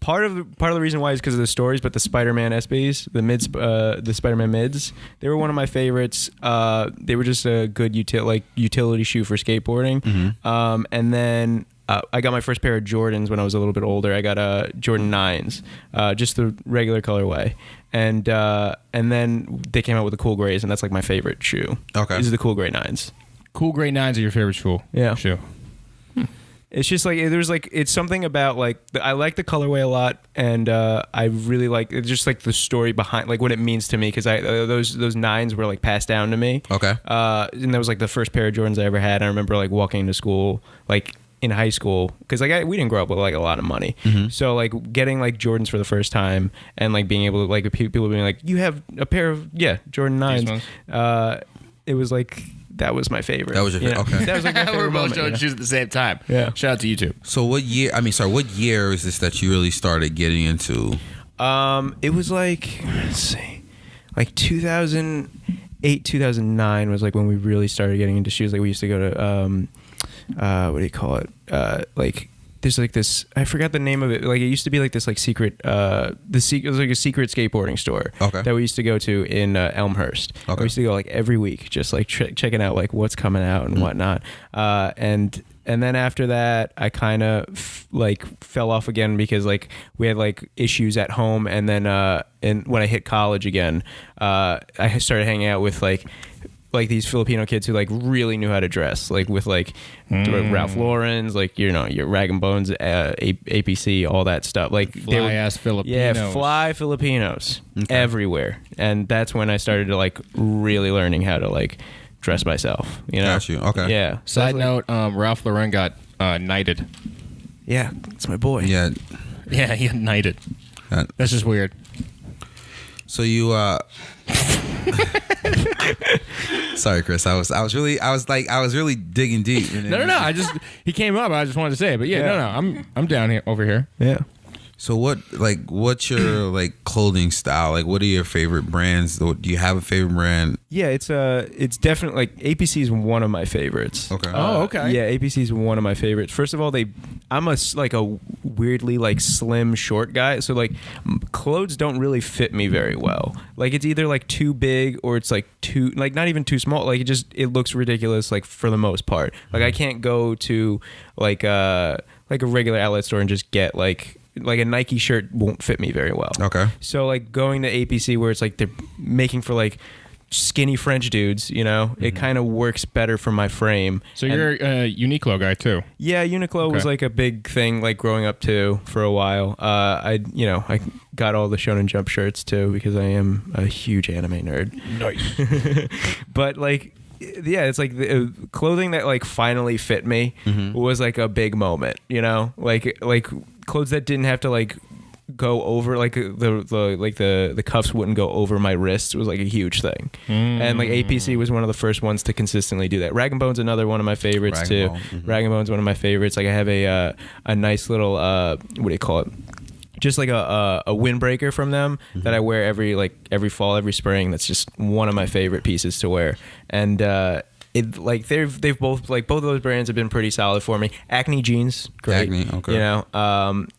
Part of the reason why is because of the stories, but the Spider-Man SBs, the Spider-Man mids, they were one of my favorites. They were just a good utility shoe for skateboarding. Mm-hmm. And then I got my first pair of Jordans when I was a little bit older. I got Jordan 9s, just the regular colorway. And then they came out with the Cool Grays, and that's like my favorite shoe.
Okay.
These are the Cool Gray 9s.
Cool Gray 9s are your favorite shoe?
Yeah.
Shoe.
It's just like there's like it's something about like I like the colorway a lot, and I really like it's just like the story behind like what it means to me because I those nines were like passed down to me.
Okay.
And that was like the first pair of Jordans I ever had. I remember like walking into school like in high school because like we didn't grow up with like a lot of money, so like getting like Jordans for the first time and like being able to like people being like you have a pair of Jordan 9s. It was like. That was my favorite.
That was your favorite. Okay.
That was like my favorite
We're both
moment,
showing shoes at the same time.
Yeah.
Shout out to you two.
So what year? What year is this that you really started getting into?
It was like let's see, like 2008, 2009 was like when we really started getting into shoes. Like we used to go to what do you call it? Like there's like this I forgot the name of it. Like it used to be like this like secret it was like a secret skateboarding store that we used to go to in Elmhurst.
Okay.
We used to go like every week just like checking out like what's coming out and whatnot. And then after that I kind of like fell off again because like we had like issues at home, and then and when I hit college again I started hanging out with like these Filipino kids who like really knew how to dress, like with like Ralph Lauren's, like your Rag and Bones, APC, all that stuff. Like
Fly ass Filipinos.
Yeah, fly Filipinos everywhere, and that's when I started to like really learning how to like dress myself. You know,
Got you. Okay.
Yeah.
Side note: Ralph Lauren got knighted.
Yeah, it's my boy.
Yeah.
Yeah, he got knighted. That's just weird.
So you sorry, Chris. I was really digging deep.
No. He came up. I just wanted to say it, but I'm down here over here.
Yeah.
So what's your like clothing style? Like what are your favorite brands? Do you have a favorite brand?
Yeah, it's definitely like APC is one of my favorites.
Okay.
Okay.
Yeah, APC is one of my favorites. First of all, I'm a weirdly like slim short guy, so like clothes don't really fit me very well. Like it's either like too big or it's like too like not even too small. Like it looks ridiculous like for the most part. Like I can't go to like a regular outlet store and just get like a Nike shirt won't fit me very well.
Okay.
So like going to APC where it's like they're making for like skinny French dudes, you know, it kind of works better for my frame.
So you're a Uniqlo guy too.
Yeah, Uniqlo was like a big thing like growing up too for a while. I got all the Shonen Jump shirts too because I am a huge anime nerd.
Nice.
But like yeah, it's like the clothing that like finally fit me was like a big moment, you know, like clothes that didn't have to like go over like the cuffs wouldn't go over my wrists was like a huge thing. And like APC was one of the first ones to consistently do that. Rag and Bone's another one of my favorites too. Rag and Bone's one of my favorites. Like I have a nice little what do you call it? Just like a windbreaker from them that I wear every fall, every spring. That's just one of my favorite pieces to wear. And it like they've both like both of those brands have been pretty solid for me. Acne jeans, great.
Acne, okay.
You know,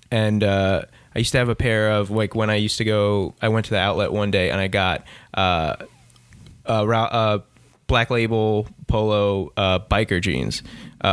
and I used to have a pair of like when I used to go. I went to the outlet one day and I got Black Label Polo biker jeans.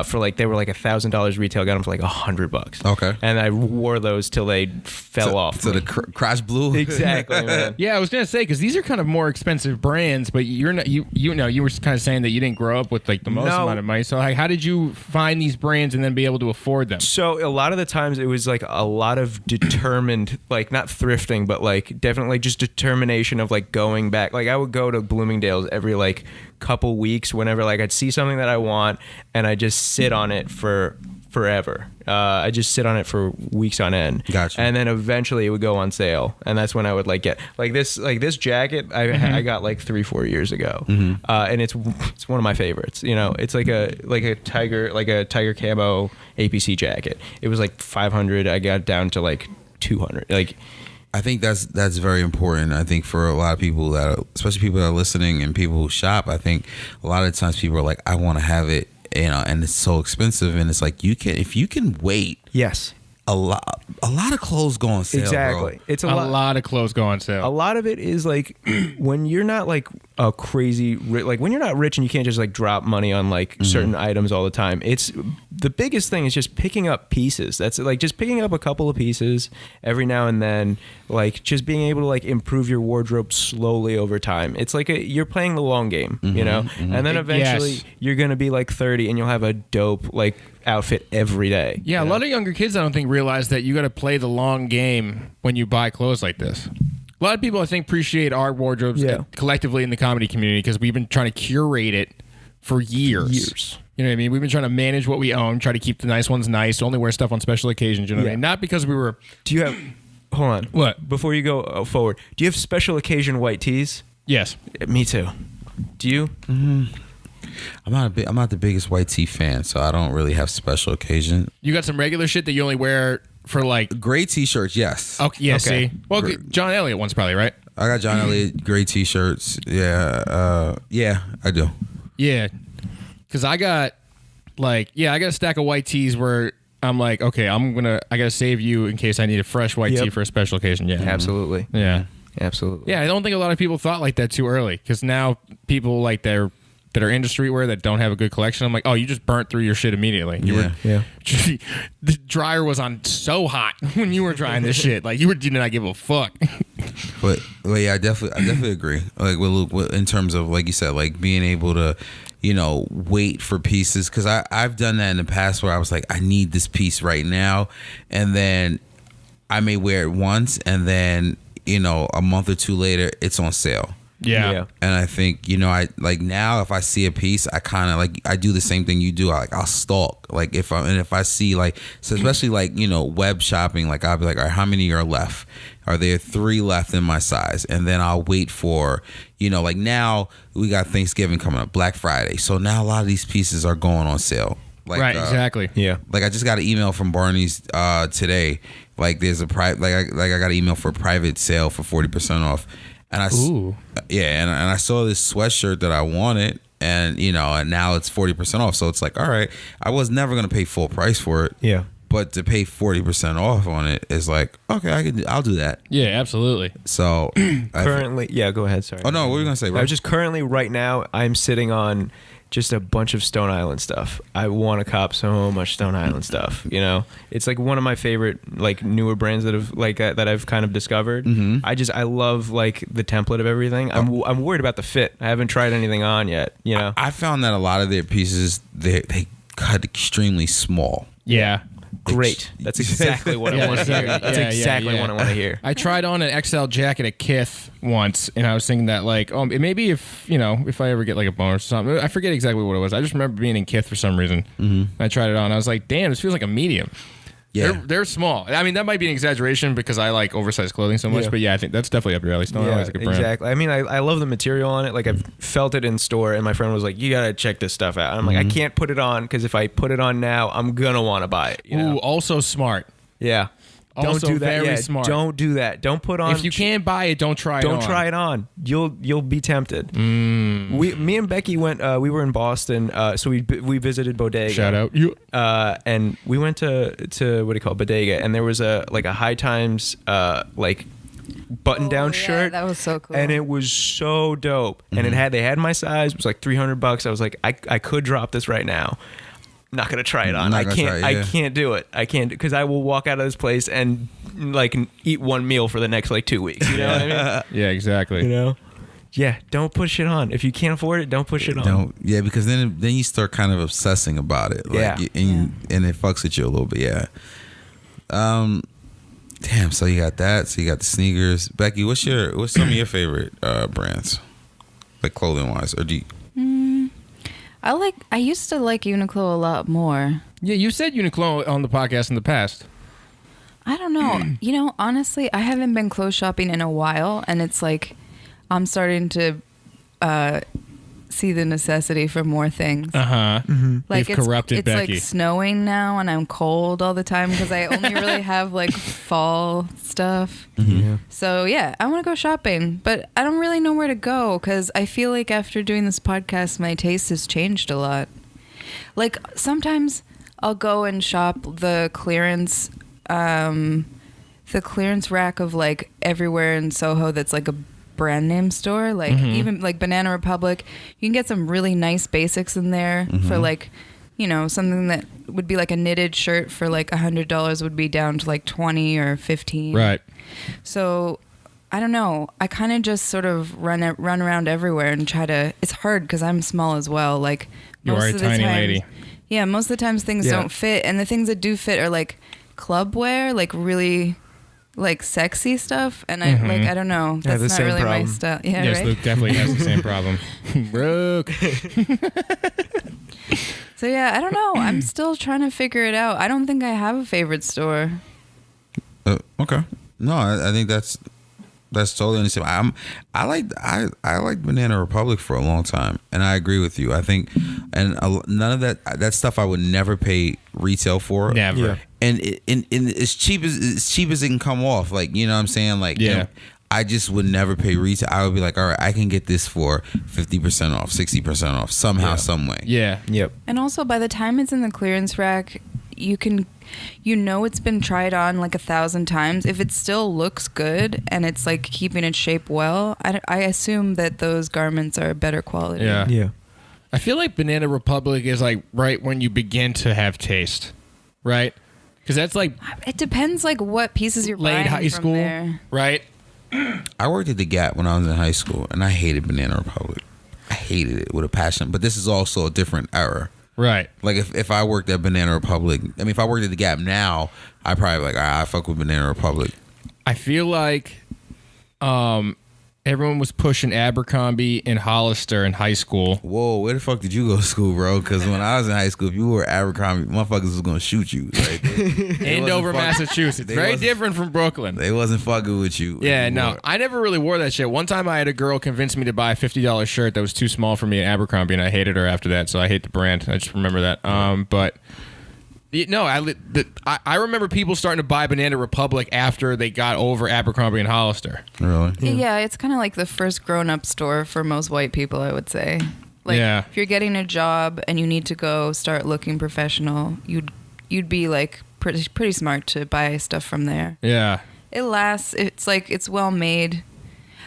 For like they were like $1,000 retail, got them for like $100.
Okay.
And I wore those till they fell off.
So the crash blue.
Exactly, man.
Yeah, I was gonna say because these are kind of more expensive brands, but you're not. You were kind of saying that you didn't grow up with like the most amount of money. So like, how did you find these brands and then be able to afford them?
So a lot of the times it was like a lot of determined, like not thrifting, but like definitely just determination of like going back. Like I would go to Bloomingdale's every like couple weeks whenever like I'd see something that I want and I just sit on it for forever. I just sit on it for weeks on end.
Gotcha.
And then eventually it would go on sale, and that's when I would like get like this jacket I got like 3-4 years ago, and it's one of my favorites. You know, it's like a tiger camo APC jacket. It was like $500. I got down to like $200. Like.
I think that's very important. I think for a lot of people especially people that are listening and people who shop, I think a lot of times people are like, I want to have it, you know, and it's so expensive. And it's like if you can wait
Yes.
a lot of clothes go on sale.
Exactly.
Bro.
It's
A lot of clothes go on sale.
A lot of it is like when you're not like a crazy like when you're not rich and you can't just like drop money on like certain items all the time. It's the biggest thing is just picking up pieces. That's like just picking up a couple of pieces every now and then, like just being able to like improve your wardrobe slowly over time. It's like you're playing the long game, you know? And then eventually you're going to be like 30 and you'll have a dope like outfit every day.
Yeah, a lot of younger kids, I don't think, realize that you got to play the long game when you buy clothes like this. A lot of people, I think, appreciate our wardrobes collectively in the comedy community because we've been trying to curate it for years. You know what I mean? We've been trying to manage what we own, try to keep the nice ones nice, only wear stuff on special occasions, you know what I mean? Not because we were...
Do you have... Hold on.
What?
Before you go forward, do you have special occasion white tees?
Yes.
Me too. Do you?
I'm not the biggest white tee fan, so I don't really have special occasion.
You got some regular shit that you only wear for like...
Gray t-shirts, yes.
Okay, yeah,
Okay.
see? Well, John Elliott one's probably, right?
I got John Elliott gray t-shirts. Yeah, I do.
Yeah. Because I got like... Yeah, I got a stack of white tees where I'm like, okay, I got to save you in case I need a fresh white tee for a special occasion. Yeah.
Absolutely.
Yeah.
Absolutely.
Yeah, I don't think a lot of people thought like that too early because now people like that are into streetwear that don't have a good collection. I'm like, oh, you just burnt through your shit immediately.
Yeah.
The dryer was on so hot when you were drying this shit. Like you did not give a fuck.
But yeah, I definitely agree. Like in terms of like you said, like being able to, you know, wait for pieces because I've done that in the past where I was like, I need this piece right now, and then I may wear it once, and then you know a month or two later it's on sale.
Yeah.
And I think, you know, I like now if I see a piece, I kind of like I do the same thing you do. I'll stalk. Like if I see like, so especially like, you know, web shopping, like I'll be like, all right, how many are left? Are there 3 left in my size? And then I'll wait for, you know, like now we got Thanksgiving coming up, Black Friday. So now a lot of these pieces are going on sale. Like,
right, exactly.
Yeah.
Like I just got an email from Barney's today. Like there's a private, I got an email for a private sale for 40% off. And and I saw this sweatshirt that I wanted, and you know, and now it's 40% off. So it's like, all right, I was never gonna pay full price for it.
Yeah.
But to pay 40% off on it is like, okay, I'll do that.
Yeah, absolutely.
So
Currently, go ahead. Sorry.
Oh no, what were you gonna say, bro?
I was just currently right now I'm sitting on just a bunch of Stone Island stuff. I want to cop so much Stone Island stuff. You know, it's like one of my favorite like newer brands that have like that I've kind of discovered. I love like the template of everything. I'm worried about the fit. I haven't tried anything on yet. You know,
I found that a lot of their pieces they cut extremely small.
Yeah.
Great. That's exactly what I want to hear. That's exactly what I want to hear.
I tried on an XL jacket at Kith once, and I was thinking that like, maybe if I ever get like a bonus or something, I forget exactly what it was. I just remember being in Kith for some reason. I tried it on. I was like, damn, this feels like a medium. Yeah, they're small. I mean, that might be an exaggeration because I like oversized clothing so much, but yeah, I think that's definitely up your alley. Stone Island's a good brand.
Exactly. I mean, I love the material on it. Like I've felt it in store, and my friend was like, "You gotta check this stuff out." And I'm like, I can't put it on because if I put it on now, I'm gonna want to buy it. You know?
Ooh, also smart.
Yeah.
Also
don't do that.
very smart.
Don't do that. Don't put on.
If you can't buy it, don't try it on.
Don't try it on. You'll be tempted. Me and Becky went. We were in Boston, so we visited Bodega.
Shout out you.
And we went to what do you call it, Bodega, and there was a High Times like button down shirt.
That was so cool.
And it was so dope. And they had my size. It was like $300. I was like, I could drop this right now. Not gonna try it on. I can't do it. I can't because I will walk out of this place and like eat one meal for the next like 2 weeks. You know what I mean?
Yeah, exactly.
You know? Yeah, don't push it on. If you can't afford it, don't push it on.
Don't. Yeah, because then you start kind of obsessing about it. Like, and it fucks with you a little bit. Yeah. Damn. So you got that. So you got the sneakers. Becky, what's some of your favorite brands, like clothing wise, or do you?
I used to like Uniqlo a lot more.
Yeah, you said Uniqlo on the podcast in the past.
I don't know. You know, honestly, I haven't been clothes shopping in a while, and it's like I'm starting to see the necessity for more things.
Like
Like
you've corrupted Becky.
Like snowing now, and I'm cold all the time because I only really have like fall stuff. So yeah, I want to go shopping, but I don't really know where to go because I feel like after doing this podcast, my taste has changed a lot. Like sometimes I'll go and shop the clearance the clearance rack of like everywhere in Soho that's like a brand name store, like even like Banana Republic. You can get some really nice basics in there for like, you know, something that would be like a knitted shirt for like $100 would be down to like 20 or 15.
Right.
So I don't know. I kind of just sort of run around everywhere and try to. It's hard because I'm small as well. Like
You are a tiny lady.
Yeah, most of the times things don't fit, and the things that do fit are like club wear, like really like sexy stuff, and I don't know. That's not really my style. Yeah,
yes,
right?
Luke definitely has the same problem. Brooke.
So yeah, I don't know. I'm still trying to figure it out. I don't think I have a favorite store.
Okay. No, I think that's totally understandable. I liked Banana Republic for a long time, and I agree with you. I think, and none of that stuff I would never pay retail for.
Never.
Yeah. And as cheap as it can come off, like, you know what I'm saying, like, you know, I just would never pay retail. I would be like, all right, I can get this for 50% off, 60% off, somehow, some way.
Yeah.
Yep.
And also, by the time it's in the clearance rack, it's been tried on like 1,000 times. If it still looks good and it's like keeping its shape well, I assume that those garments are better quality.
Yeah.
Yeah.
I feel like Banana Republic is like right when you begin to have taste, right? Because that's like
It depends like what pieces you're
late
buying
high
from
school,
there.
right?
I worked at the Gap when I was in high school, and I hated Banana Republic. I hated it with a passion. But this is also a different era.
Right.
Like if I worked at Banana Republic, I mean, if I worked at the Gap now, I'd probably be like, I fuck with Banana Republic.
I feel like everyone was pushing Abercrombie and Hollister in high school.
Whoa, where the fuck did you go to school, bro? Because when I was in high school, if you were Abercrombie, motherfuckers was gonna shoot you. Like,
Andover, Massachusetts. Very different from Brooklyn.
They wasn't fucking with you.
Yeah,
anymore.
no, I never really wore that shit. One time I had a girl convince me to buy a $50 shirt that was too small for me at Abercrombie, and I hated her after that, so I hate the brand. I just remember that. But no, I remember people starting to buy Banana Republic after they got over Abercrombie and Hollister.
Really?
Yeah, it's kind of like the first grown-up store for most white people, I would say. Like, if you're getting a job and you need to go start looking professional, you'd be like pretty smart to buy stuff from there.
Yeah.
It lasts. It's like it's well made.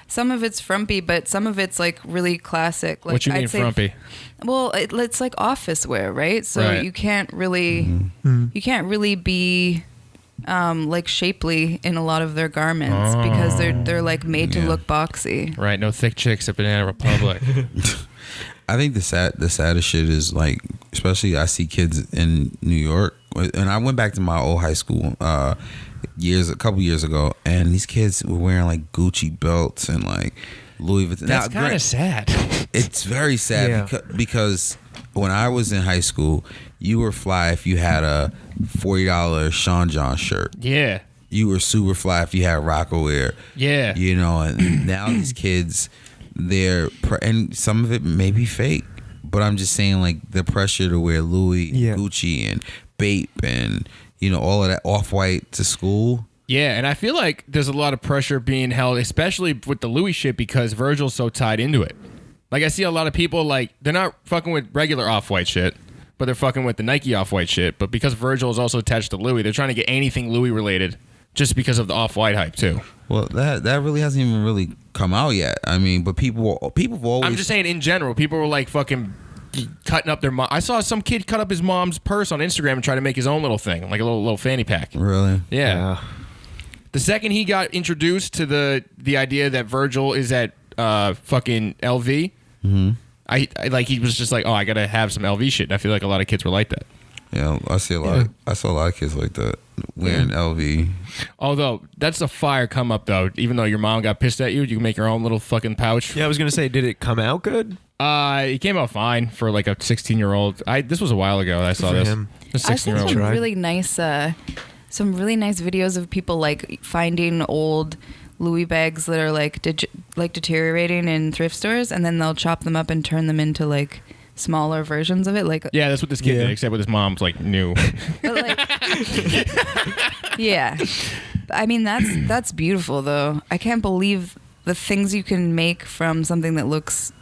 Some of it's frumpy, but some of it's like really classic. Like,
What you mean frumpy?
Well, it's like office wear, right? So
Right.
you can't really be like shapely in a lot of their garments because they're like made to look boxy.
Right, no thick chicks at Banana Republic.
I think the saddest shit is like, especially I see kids in New York, and I went back to my old high school a couple years ago, and these kids were wearing like Gucci belts and like Louis Vuitton.
That's kind of sad.
It's very sad because when I was in high school, you were fly if you had a $40 Sean John shirt.
Yeah.
You were super fly if you had Rockaware.
Yeah.
You know, and now these kids, and some of it may be fake, but I'm just saying, like, the pressure to wear Louis, Gucci, and Bape, and, you know, all of that Off-White to school.
Yeah, and I feel like there's a lot of pressure being held, especially with the Louis shit, because Virgil's so tied into it. Like, I see a lot of people, like, they're not fucking with regular Off-White shit, but they're fucking with the Nike Off-White shit. But because Virgil is also attached to Louis, they're trying to get anything Louis related just because of the Off-White hype, too.
Well, that really hasn't even really come out yet. I mean, but people have always...
I'm just saying, in general, people were, like, fucking cutting up their mom. I saw some kid cut up his mom's purse on Instagram and try to make his own little thing, like a little fanny pack.
Really?
Yeah. The second he got introduced to the idea that Virgil is at fucking LV, I like he was just like, oh, I gotta have some LV shit. And I feel like a lot of kids were like that.
Yeah, I saw a lot of kids like that wearing LV.
Although that's a fire come up though. Even though your mom got pissed at you, you can make your own little fucking pouch.
Yeah, I was gonna say, did it come out good?
It came out fine for like a 16-year-old. This was a while ago that I saw this.
him.
A
I saw
16-year-old.
some really nice videos of people like finding old Louis bags that are like deteriorating in thrift stores, and then they'll chop them up and turn them into like smaller versions of it. Like,
Yeah, that's what this kid did, except with his mom's like new.
but like, yeah. I mean, that's beautiful though. I can't believe the things you can make from something that looks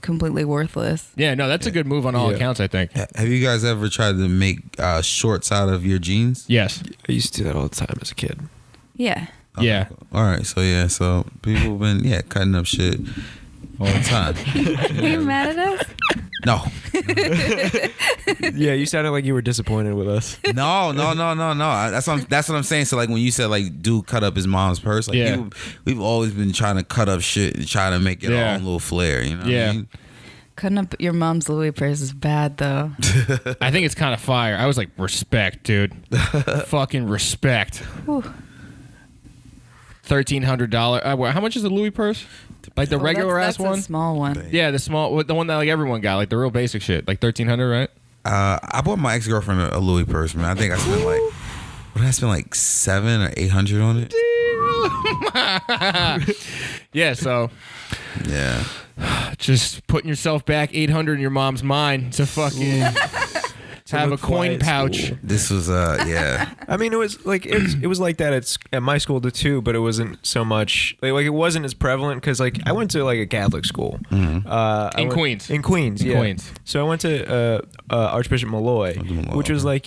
completely worthless.
Yeah, no, that's a good move on all accounts, I think.
Have you guys ever tried to make shorts out of your jeans?
Yes.
I used to do that all the time as a kid.
Yeah.
Yeah.
All right. So people have been cutting up shit all the time.
Are you mad at us?
No.
Yeah, you sounded like you were disappointed with us.
No. That's what I'm saying. So like when you said like dude cut up his mom's purse, like we've always been trying to cut up shit and try to make it our own little flair. You know what I mean?
Cutting up your mom's Louis purse is bad, though.
I think it's kind of fire. I was like, respect, dude. Fucking respect.
Whew.
$1,300. How much is a Louis purse? Like the regular ass one?
That's a small one.
Yeah, the one that like everyone got, like the real basic shit, like $1,300, right?
I bought my ex-girlfriend a Louis purse, man. I think I spent like, what did I spend, like $700 or $800 on it?
Yeah, so
Yeah.
just putting yourself back $800 in your mom's mind to fucking have a coin pouch.
This was yeah.
I mean, it was like it was like that at my school too, but it wasn't so much like it wasn't as prevalent because like I went to like a Catholic school
In Queens.
In Queens, yeah.
Queens.
So I went to Archbishop Malloy, which was like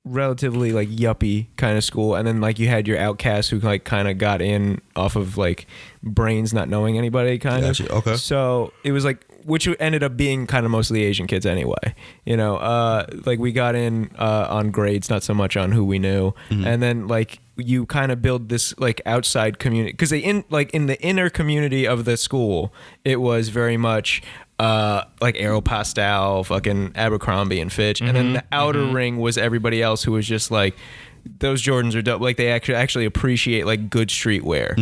relatively like yuppie kind of school, and then like you had your outcasts who like kind of got in off of like brains not knowing anybody kind of.
Okay.
So it was like, which ended up being kind of mostly Asian kids anyway, like we got in on grades, not so much on who we knew. And then like you kind of build this like outside community because in the inner community of the school, it was very much like Aeropostale, fucking Abercrombie and Fitch, and then the outer ring was everybody else who was just like, those Jordans are dope. Like they actually appreciate like good streetwear,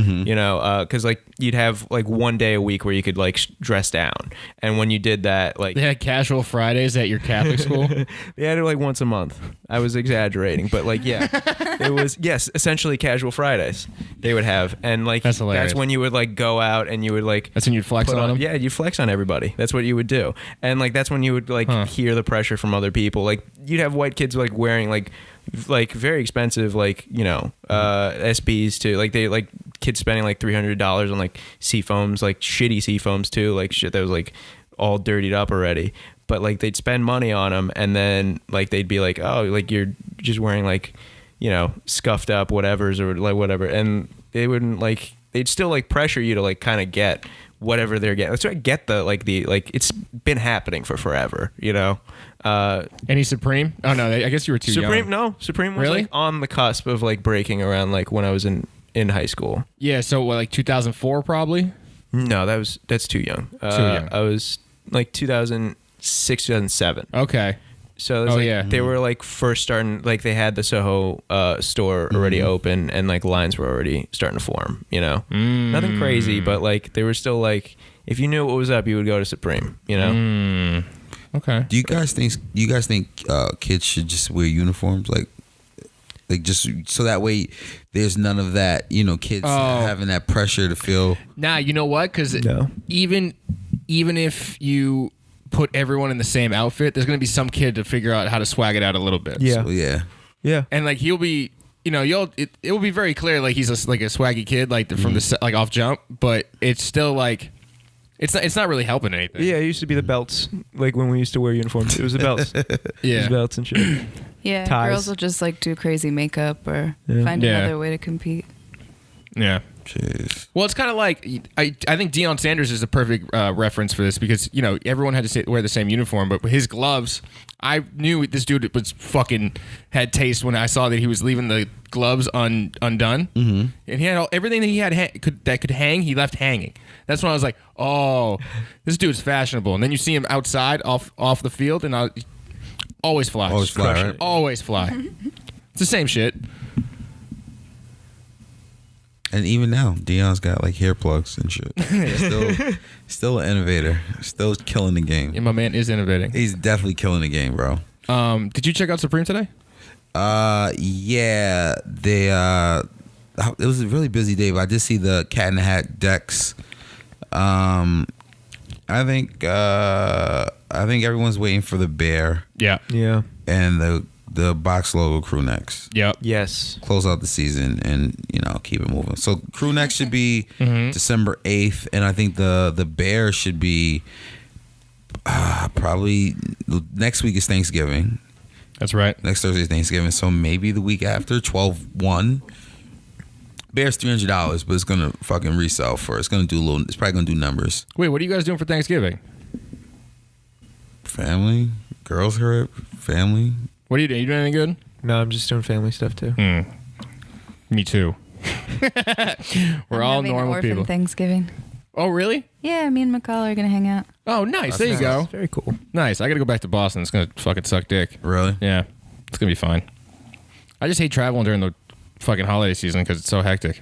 because like you'd have like one day a week where you could like dress down, and when you did that, like
They had casual Fridays at your Catholic school.
they had it like once a month. I was exaggerating, but like it was essentially casual Fridays they would have, and like
That's hilarious.
that's when you would like go out and you would like
That's when you'd flex
put
on them?
Yeah, you flex on everybody. That's what you would do, and like that's when you would like hear the pressure from other people. Like you'd have white kids like wearing like very expensive SBs too. Like they like kids spending like $300 on like seafoams, like shitty seafoams too, like shit that was like all dirtied up already. But like they'd spend money on them, and then like they'd be like, oh, like you're just wearing like scuffed up whatevers or like whatever, and they wouldn't like, they'd still like pressure you to like kind of get whatever they're getting. Let's try to get the it's been happening for forever,
Any Supreme? Oh no, I guess you were too
Supreme,
young.
no. Supreme was
Really?
like on the cusp of like breaking around like when I was in high school.
Yeah, so what, like 2004 probably?
No, that's too young.
Too young.
I was like 2006, 2007.
Okay.
So they were like first starting, like they had the Soho store already open, and like lines were already starting to form. Nothing crazy, but like they were still like, if you knew what was up, you would go to Supreme.
Okay.
Do you guys think kids should just wear uniforms like just so that way there's none of that, kids having that pressure to feel?
Nah, you know what? Because even if you put everyone in the same outfit, there's gonna be some kid to figure out how to swag it out a little bit.
Yeah.
So, yeah.
Yeah.
And like he'll be, it will be very clear like he's like a swaggy kid like from the like off jump, but it's still like it's not really helping anything.
Yeah, it used to be the belts. Like when we used to wear uniforms, it was the belts.
Yeah.
It was belts and shit.
Yeah,
Ties.
girls will just like do crazy makeup or find
Yeah.
another way to compete.
Yeah.
Jeez.
Well, it's kind of like I think Deion Sanders is the perfect reference for this because everyone had to wear the same uniform, but his gloves, I knew this dude was fucking had taste when I saw that he was leaving the gloves undone, and he had everything that he had that could hang. He left hanging. That's when I was like, oh, this dude's fashionable. And then you see him outside off the field, and always fly,
right?
Always fly. It's the same shit.
And even now, Deion's got like hair plugs and shit. Still an innovator. Still killing the game.
Yeah, my man is innovating.
He's definitely killing the game, bro.
Did you check out Supreme today?
Yeah. They it was a really busy day, but I did see the Cat in the Hat decks. I think everyone's waiting for the bear.
Yeah.
Yeah.
And the the box logo crew necks.
Yep.
Yes.
Close out the season and keep it moving. So crew neck should be December 8th, and I think the bear should be probably next week is Thanksgiving.
That's right.
Next Thursday is Thanksgiving, so maybe the week after 12/1. Bear's $300, but it's gonna fucking resell for. It's probably gonna do numbers.
Wait, what are you guys doing for Thanksgiving?
Family, girls hurt, family.
What are you doing? You doing anything good?
No, I'm just doing family stuff too.
Me too. We're all
having
normal
orphan
people.
Thanksgiving.
Oh, really?
Yeah, me and McCall are gonna hang out.
Oh, nice. There you go.
Very cool.
Nice. I got to go back to Boston. It's going to fucking suck dick.
Really?
Yeah. It's going to be fine. I just hate traveling during the fucking holiday season because it's so hectic.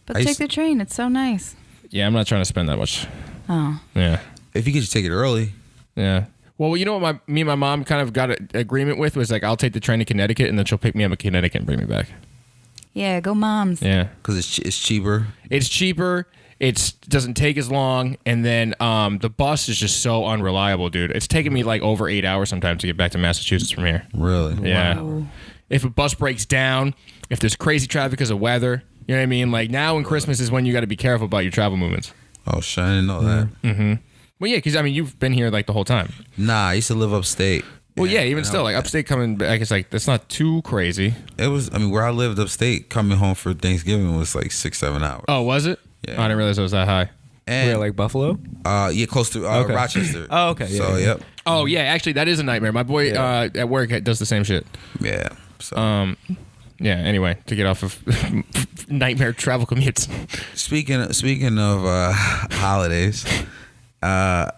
But
I
take
used-
the train. It's so nice.
Yeah, I'm not trying to spend that much.
Oh.
Yeah.
If you get your ticket early.
Yeah. Well, you know what me and my mom kind of got an agreement with was like, I'll take the train to Connecticut and then she'll pick me up in Connecticut and bring me back.
Yeah, go moms.
Yeah.
Because it's cheaper.
It's cheaper. It doesn't take as long. And then the bus is just so unreliable, dude. It's taking me like over 8 hours sometimes to get back to Massachusetts from here.
Really?
Yeah.
Wow.
If a bus breaks down, if there's crazy traffic because of weather, you know what I mean? Like now in Christmas is when you got to be careful about your travel movements.
Oh, shit, I didn't know that.
Well, yeah, because I mean, you've been here like the whole time.
Nah, I used to live upstate.
Well, yeah, even
and
still, like upstate coming back, it's like that's not too crazy.
It was, where I lived upstate, coming home for Thanksgiving was like 6-7 hours.
Oh, was it?
Yeah.
Oh, I didn't realize it was that high.
And
Where, like Buffalo?
yeah, close to
Okay.
Rochester.
Oh, okay. Yeah,
So,
yeah.
yep.
Oh, yeah, actually, that is a nightmare. My boy at work does the same shit.
Yeah. So,
Yeah. Anyway, to get off of nightmare travel commutes.
speaking of holidays, we're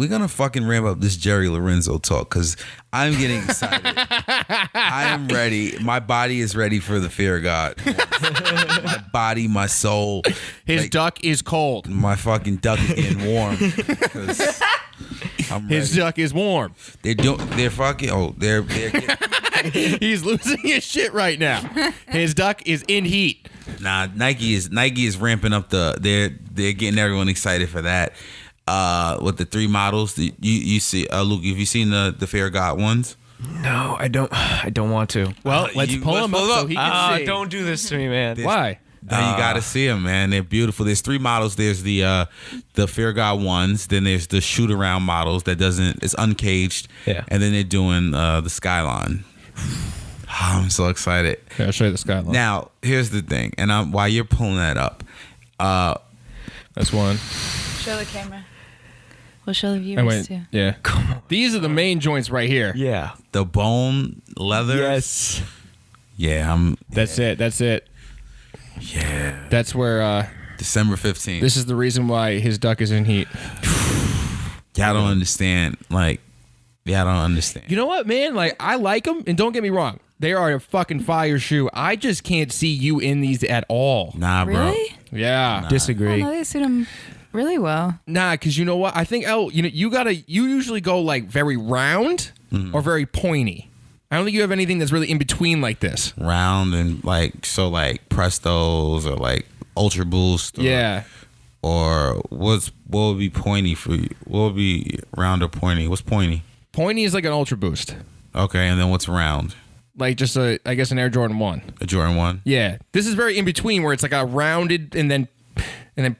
gonna fucking ramp up this Jerry Lorenzo talk because I'm getting excited. I am ready. My body is ready for the fear of God. My body, my soul.
His
like,
duck is cold.
my fucking duck is getting warm. 'Cause I'm ready.
His duck is warm.
They're fucking. Oh, they're getting,
He's losing his shit right now. His duck is in heat.
Nah, Nike is ramping up they're getting everyone excited for that. With the 3 models, you see, Luke, have you seen the Fear of God ones?
No, I don't want to.
Well, let's pull him up so he can see.
Don't do this to me, man.
Why?
Now you gotta see them, man. They're beautiful. There's 3 models. There's the Fear of God ones. Then there's the shoot around models it's uncaged.
Yeah.
And then they're doing the Skyline. I'm so excited.
Yeah, I'll show you the skyline.
Now, here's the thing, and while you're pulling that up,
That's one.
Show the camera. We'll show the
I
viewers
went.
too.
Yeah. These are the main joints right here.
Yeah.
the bone leather.
Yes.
Yeah,
That's it. That's it.
yeah.
That's where.
December 15th.
This is the reason why his duck is in heat.
Y'all don't understand. Like, y'all don't understand.
You know what, man? Like, I like them, and don't get me wrong, they are a fucking fire shoe. I just can't see you in these at all.
Nah, bro.
Really?
Yeah.
Oh,
Disagree.
no, they suit him really well.
Nah, because you know what? I think you usually go like very round or very pointy. I don't think you have anything that's really in between like this.
Round and like Prestos or like Ultra Boost. Or,
Yeah.
Or what would be pointy for you? What would be round or pointy? What's pointy?
Pointy is like an Ultra Boost.
Okay, and then what's round?
Like just I guess an Air Jordan 1.
A Jordan 1?
Yeah. This is very in between where it's like a rounded and then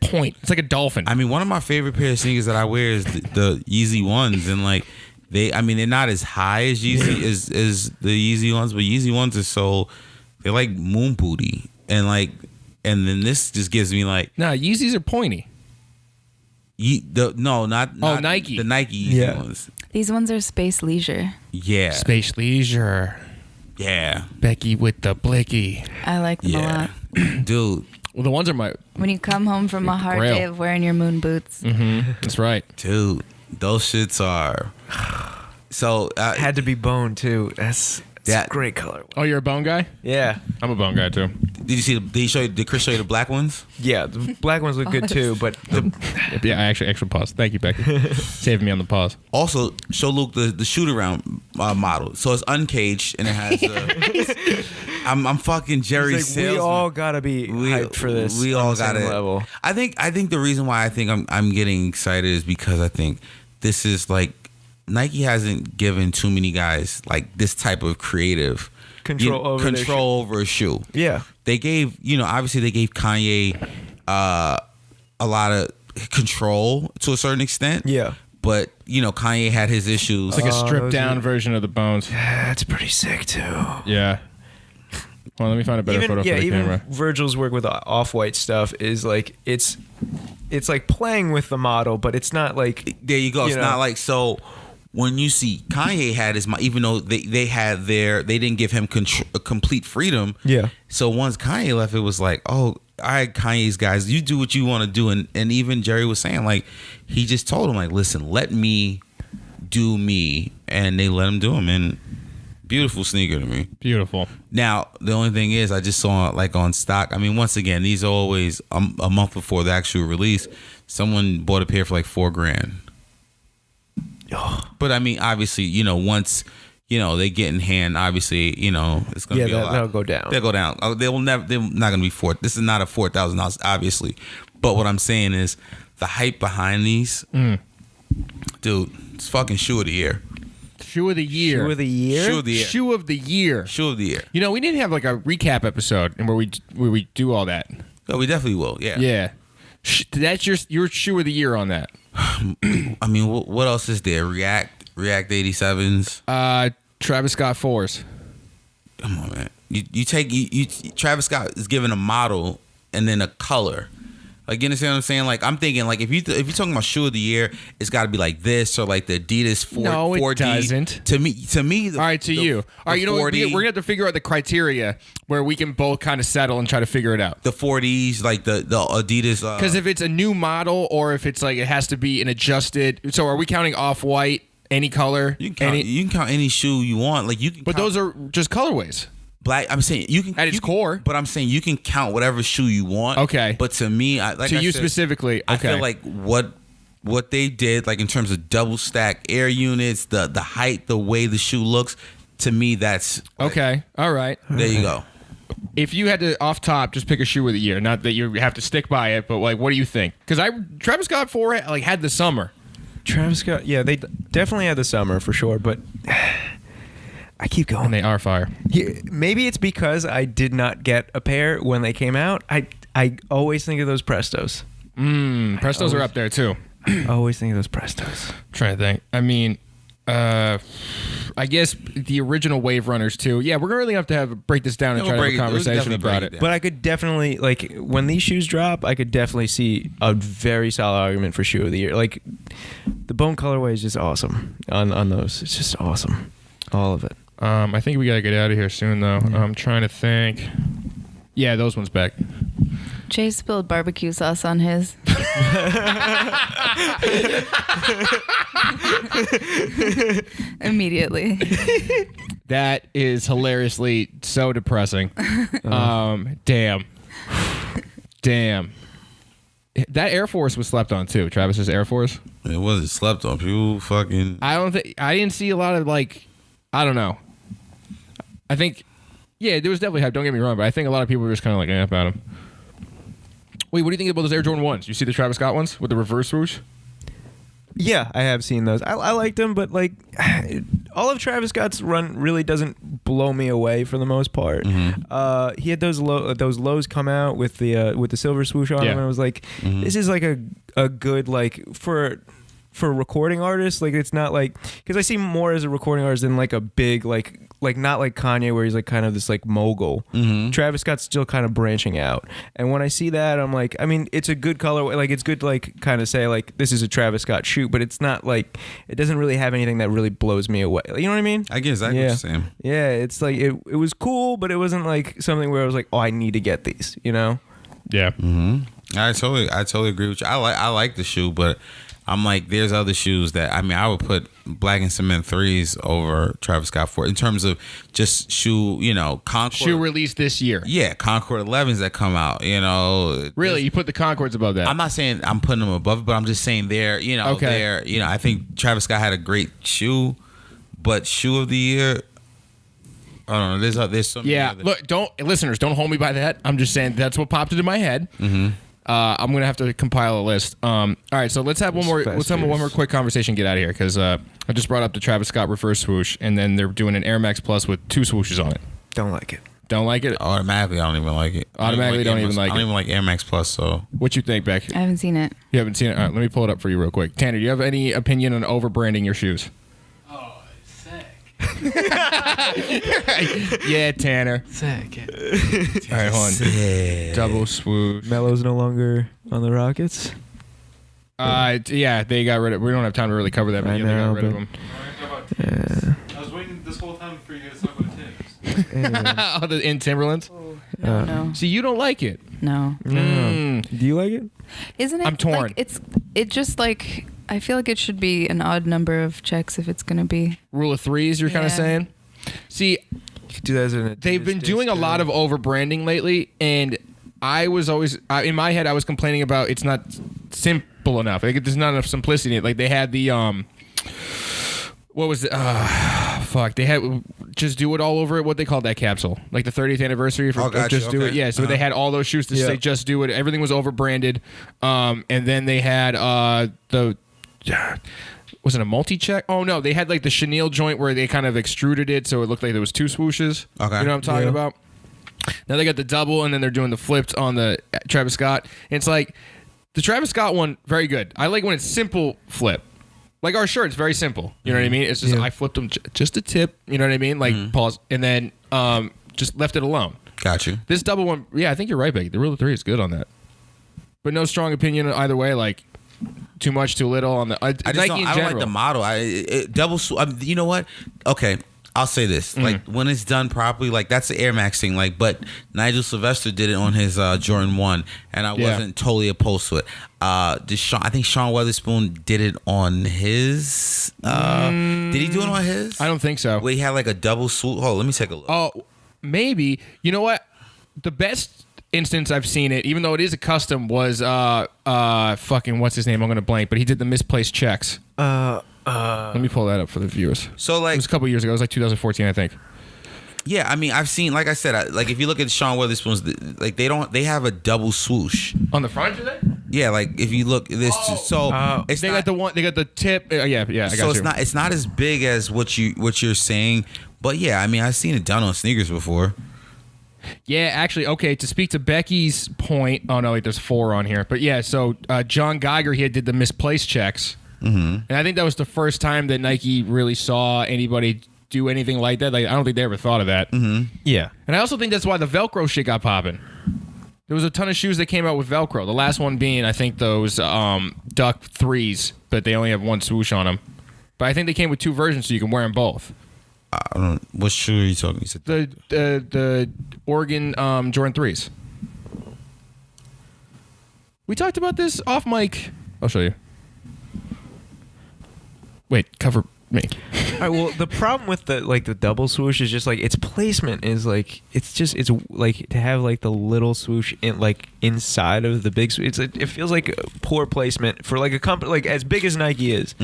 point. It's like a dolphin.
I mean, one of my favorite pair of sneakers that I wear is the Yeezy ones, and like they're not as high as Yeezy as the Yeezy ones, but Yeezy ones are they're like moon booty, and then this just gives me like
Nah, Yeezys are pointy.
not
Nike.
the Nike Yeezy
Yeah.
ones.
These ones are space leisure.
Yeah,
Space Leisure.
yeah,
Becky with the blicky.
I like them a
yeah,
lot.
dude.
Well, the ones are my.
When you come home from a hard
Grail.
day of wearing your moon boots.
That's right.
Dude, those shits are so.
Had to be bone too. That's
That-
a great color.
Oh, you're a bone guy?
Yeah.
I'm a bone guy too.
Did you see? Did Chris show you the black ones?
Yeah. The black ones look good too, but the
Yeah, I actually extra pause. Thank you, Becky. Saving me on the pause.
Also, show Luke the shoot around model. So it's uncaged and it has. I'm fucking Jerry
It's like, we
salesman.
all gotta be hyped for this.
We
on
all
the same
got it.
level.
I think the reason why I think I'm getting excited is because I think this is like Nike hasn't given too many guys like this type of creative
Control
over a shoe.
Yeah.
They gave, obviously they gave Kanye a lot of control to a certain extent.
Yeah.
But, Kanye had his issues.
It's like a stripped down version of the Bones.
That's pretty sick too.
Yeah. Well, let me find a better photo for the camera.
Virgil's work with Off-White stuff is like it's like playing with the model, but it's not like
there you go. It's not like so. When you see Kanye had his, even though they didn't give him complete freedom.
Yeah.
So once Kanye left, it was like, oh, all right, Kanye's guys, you do what you want to do, and even Jerry was saying like, he just told him like, listen, let me do me, and they let him do him, and beautiful sneaker to me.
Beautiful.
Now the only thing is, I just saw like on stock. I mean, once again, these are always a month before the actual release. Someone bought a pair for like $4,000. But I mean, obviously, once they get in hand, obviously, it's gonna be a lot.
That'll go down.
They'll go down. They will never. They're not gonna be This is not a $4,000, obviously. But what I'm saying is, the hype behind these, dude, it's fucking shoe of the year.
Shoe of the year.
Shoe of the year.
Shoe of the year.
Shoe of the year.
Shoe of the year.
We need to have like a recap episode and where we do all that.
Oh, we definitely will. Yeah.
Yeah. That's your shoe of the year on that.
I mean, what else is there? React 87s.
Travis Scott 4s.
Come on, man. You take Travis Scott is given a model and then a color. Like, you understand what I'm saying? Like, I'm thinking, like, if you're talking about shoe of the year, it's got to be like this or like the Adidas 4D.
No, it doesn't.
To me.
All right, you. All right, we're gonna have to figure out the criteria where we can both kind of settle and try to figure it out.
The 4Ds, like the Adidas.
Because if it's a new model or if it's like it has to be an adjusted. So are we counting Off-White, any color?
You can count any shoe you want. Like you can.
But those are just colorways.
Black. I'm saying you can
at its core.
But I'm saying you can count whatever shoe you want.
Okay.
But to me,
specifically, okay.
I feel like what they did, like in terms of double stack air units, the height, the way the shoe looks, to me that's like,
okay. All right.
There you go.
If you had to off top just pick a shoe of the year, not that you have to stick by it, but like, what do you think? Because Travis Scott 4 had the summer.
Travis Scott, yeah, they definitely had the summer for sure, but. I keep going.
And they are fire.
Maybe it's because I did not get a pair when they came out. I always think of those Prestos.
Prestos are up there too.
I always think of those Prestos.
Trying to think. I mean, I guess the original Wave Runners too. Yeah, we're going to have to break this down and try to have a conversation about it.
But I could definitely, like, when these shoes drop, I could definitely see a very solid argument for shoe of the year. Like, the bone colorway is just awesome on those. It's just awesome. All of it.
I think we gotta get out of here soon, though. I'm trying to think. Yeah, those ones back.
Jay spilled barbecue sauce on his. Immediately.
That is hilariously so depressing. Damn. That Air Force was slept on too. Travis's Air Force.
It wasn't slept on. People fucking.
I didn't see a lot of like. I don't know. I think, yeah, there was definitely hype. Don't get me wrong, but I think a lot of people were just kind of like about him. Wait, what do you think about those Air Jordan 1s? You see the Travis Scott ones with the reverse swoosh?
Yeah, I have seen those. I liked them, but like all of Travis Scott's run really doesn't blow me away for the most part. Mm-hmm. He had those lows come out with the silver swoosh on them, and I was like, this is like a good like for recording artists. Like it's not like, because I see more as a recording artist than like a big like not like Kanye where he's like kind of this like mogul. Travis Scott's still kind of branching out, and when I see that, I'm like, I mean, it's a good color. Like it's good to like kind of say like this is a Travis Scott shoe, but it's not like, it doesn't really have anything that really blows me away. You know what I mean?
I guess I get what you're saying.
Yeah, it's like it was cool, but it wasn't like something where I was like, oh, I need to get these. You know?
Yeah.
I totally agree with you. I like the shoe, but I'm like, there's other shoes that, I mean, I would put Black and Cement 3s over Travis Scott 4 in terms of just shoe, Concord.
Shoe released this year.
Yeah, Concord 11s that come out,
Really? You put the Concords above that?
I'm not saying I'm putting them above, but I'm just saying they're, I think Travis Scott had a great shoe, but shoe of the year, I don't know, there's so many other.
Look, listeners, don't hold me by that. I'm just saying that's what popped into my head. I'm gonna have to compile a list. All right, so let's have one more. Let's have one more quick conversation. Get out of here because I just brought up the Travis Scott reverse swoosh, and then they're doing an Air Max Plus with 2 swooshes on it.
Don't like it.
Don't like it?
Automatically, I don't even like it.
Automatically, don't even like
I don't even like Air Max Plus. So,
What you think, Beck?
I haven't seen it.
You haven't seen it? All right, let me pull it up for you real quick. Tanner, do you have any opinion on over-branding your shoes?
Oh, sick.
Yeah, Tanner.
Sick.
All right, hold on. Double swoosh.
Melo's no longer on the Rockets.
Yeah, they got rid of. We don't have time to really cover that, but
I
yeah, they got
know,
rid of
but-
them.
I was waiting this whole time for you guys to talk about Tim's.
Oh, in Timberlands.
No.
See, you don't like it.
No.
Mm.
Do you like it?
Isn't it?
I'm torn.
Like, it just like I feel like it should be an odd number of checks if it's gonna be.
Rule of threes, you're kind of
Yeah.
saying. See,
You could do that as an
they've been doing a lot of over branding lately, and I was always in my head I was complaining about it's not simple enough. Like, there's not enough simplicity in it. Like they had the what was it? Fuck. They had just do it all over it. What they called that capsule? Like the 30th anniversary for
gotcha,
Just Do It.
okay.
Yeah. So they had all those shoes to
Yeah.
say Just Do It. Everything was over branded. And then they had the. Was it a multi-check? Oh no, they had like the chenille joint where they kind of extruded it so it looked like there was 2 swooshes.
Okay.
You know what I'm talking
Yeah.
about? Now they got the double, and then they're doing the flipped on the Travis Scott. And it's like the Travis Scott one, very good. I like when it's simple flip. Like our shirt's very simple. You know what I mean? It's just
Yeah.
I flipped them just a tip. You know what I mean? Like pause, and then just left it alone.
got you.
This double one, yeah, I think you're right, Becky. The rule of 3 is good on that. But no strong opinion either way. Like too much, too little on the
I just
Nike
don't,
in
I don't
general.
like the model. You know what? Okay, I'll say this. Like when it's done properly, like that's the Air Max thing. Like, but Nigel Sylvester did it on his Jordan 1, and I
Yeah.
wasn't totally opposed to it. I think Sean Weatherspoon did it on his. Did he do it on his?
I don't think so.
Where he had like a double swoop. Hold on, let me take a look.
Oh, maybe. You know what? The best instance I've seen it, even though it is a custom, was fucking what's his name? I'm gonna blank, but he did the misplaced checks. Let me pull that up for the viewers.
So
It
like,
was a couple years ago. It was like 2014, I think.
yeah, I mean, I've seen, like I said, like if you look at Sean Weatherspoon's, like they have a double swoosh.
On the front, do they?
Yeah, like if you look at this, so it's
They
not,
got the one. They got the tip. Yeah, I got
so
you.
it's not as big as what you're saying, but yeah, I mean, I've seen it done on sneakers before.
Yeah, actually, okay. To speak to Becky's point, oh no, wait, there's 4 on here. But yeah, so John Geiger here did the misplaced checks, and I think that was the first time that Nike really saw anybody do anything like that. Like, I don't think they ever thought of that.
Yeah.
And I also think that's why the Velcro shit got popping. There was a ton of shoes that came out with Velcro. The last one being, I think, those Duck 3s, but they only have 1 swoosh on them. But I think they came with 2 versions, so you can wear them both.
I don't. What shoe are you talking? You said
The Oregon Jordan 3s. We talked about this off mic. I'll show you. Wait, cover me.
All right, well, the problem with the double swoosh is just like its placement is like it's like to have like the little swoosh in like inside of the big swoosh. It feels like poor placement for like a company like as big as Nike is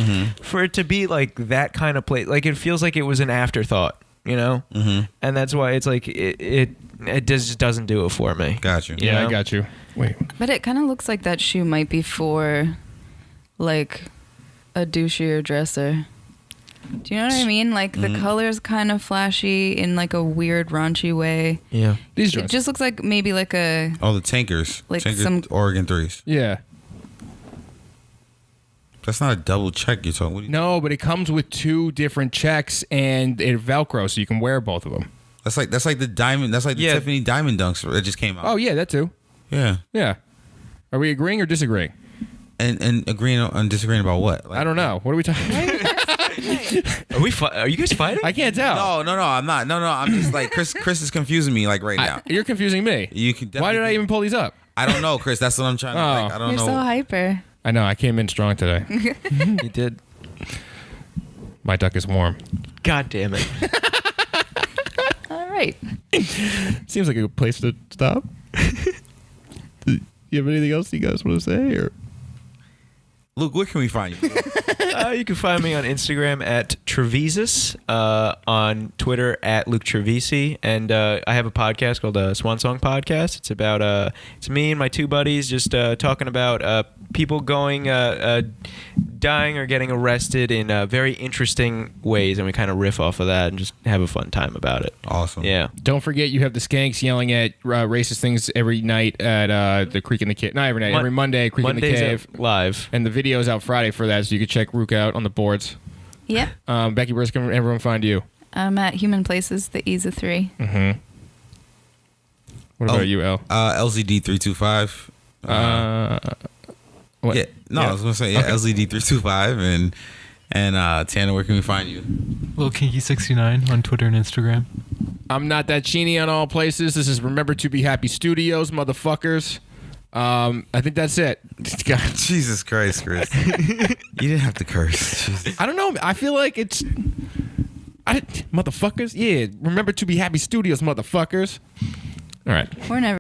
for it to be like that kind of place. Like it feels like it was an afterthought, you know, and that's why it's like it just doesn't do it for me.
got you.
Yeah,
know?
I got you. Wait.
But it kind of looks like that shoe might be for like a douchier dresser. Do you know what I mean? Like the color's kind of flashy in like a weird raunchy way.
Yeah.
These
It
joints.
just looks like maybe like a
Oh, the Tankers.
Like
Tankers
some-
Oregon 3s.
Yeah.
That's not a double check you're talking. What do you,
No, but it comes with 2 different checks and it Velcro, so you can wear both of them.
That's like the diamond. That's like the
Yeah.
Tiffany diamond dunks that just came out.
Oh, yeah, that too.
yeah.
Yeah. Are we agreeing or disagreeing?
And agreeing and disagreeing about what? Like,
I don't know. What are we talking about?
Are you guys fighting?
I can't tell.
No, I'm not. No, I'm just like Chris is confusing me like right now.
You're confusing me.
You can.
Why did I
definitely-
even pull these up?
I don't know, Chris. That's what I'm trying to. Like, I don't
you're
know.
so hyper.
I know. I came in strong today.
You did.
My duck is warm.
God damn it.
All right.
Seems like a good place to stop. Do you have anything else you guys want to say? Or
Luke, where can we find you?
You can find me on Instagram at Trovese, on Twitter at Luke Trovese, and I have a podcast called Swan Song Podcast. It's about it's me and my two buddies just talking about people going dying or getting arrested in very interesting ways, and we kind of riff off of that and just have a fun time about it.
Awesome.
Yeah.
Don't forget, you have the skanks yelling at racist things every night at the Creek in the Cave. Not every night, every Monday, Creek in the
Mondays
Cave.
live.
And the video's out Friday for that, so you can check Rook out on the boards.
Yep.
Becky, where can everyone find you?
I'm at Human Places, the E's of 3.
Mm-hmm. What about you, El?
LZD 325.
What?
Yeah, no,
Yeah.
I was gonna say
Okay.
LZD 325 and Tanner, where can we find you?
Lil Kinky 69 on Twitter and Instagram.
I'm not that Cheney on all places. This is Remember to Be Happy Studios, motherfuckers. I think that's it. God.
Jesus Christ, Chris. You didn't have to curse. Jesus.
I don't know. I feel like it's motherfuckers. Yeah, Remember to Be Happy Studios, motherfuckers. All right.
We're never.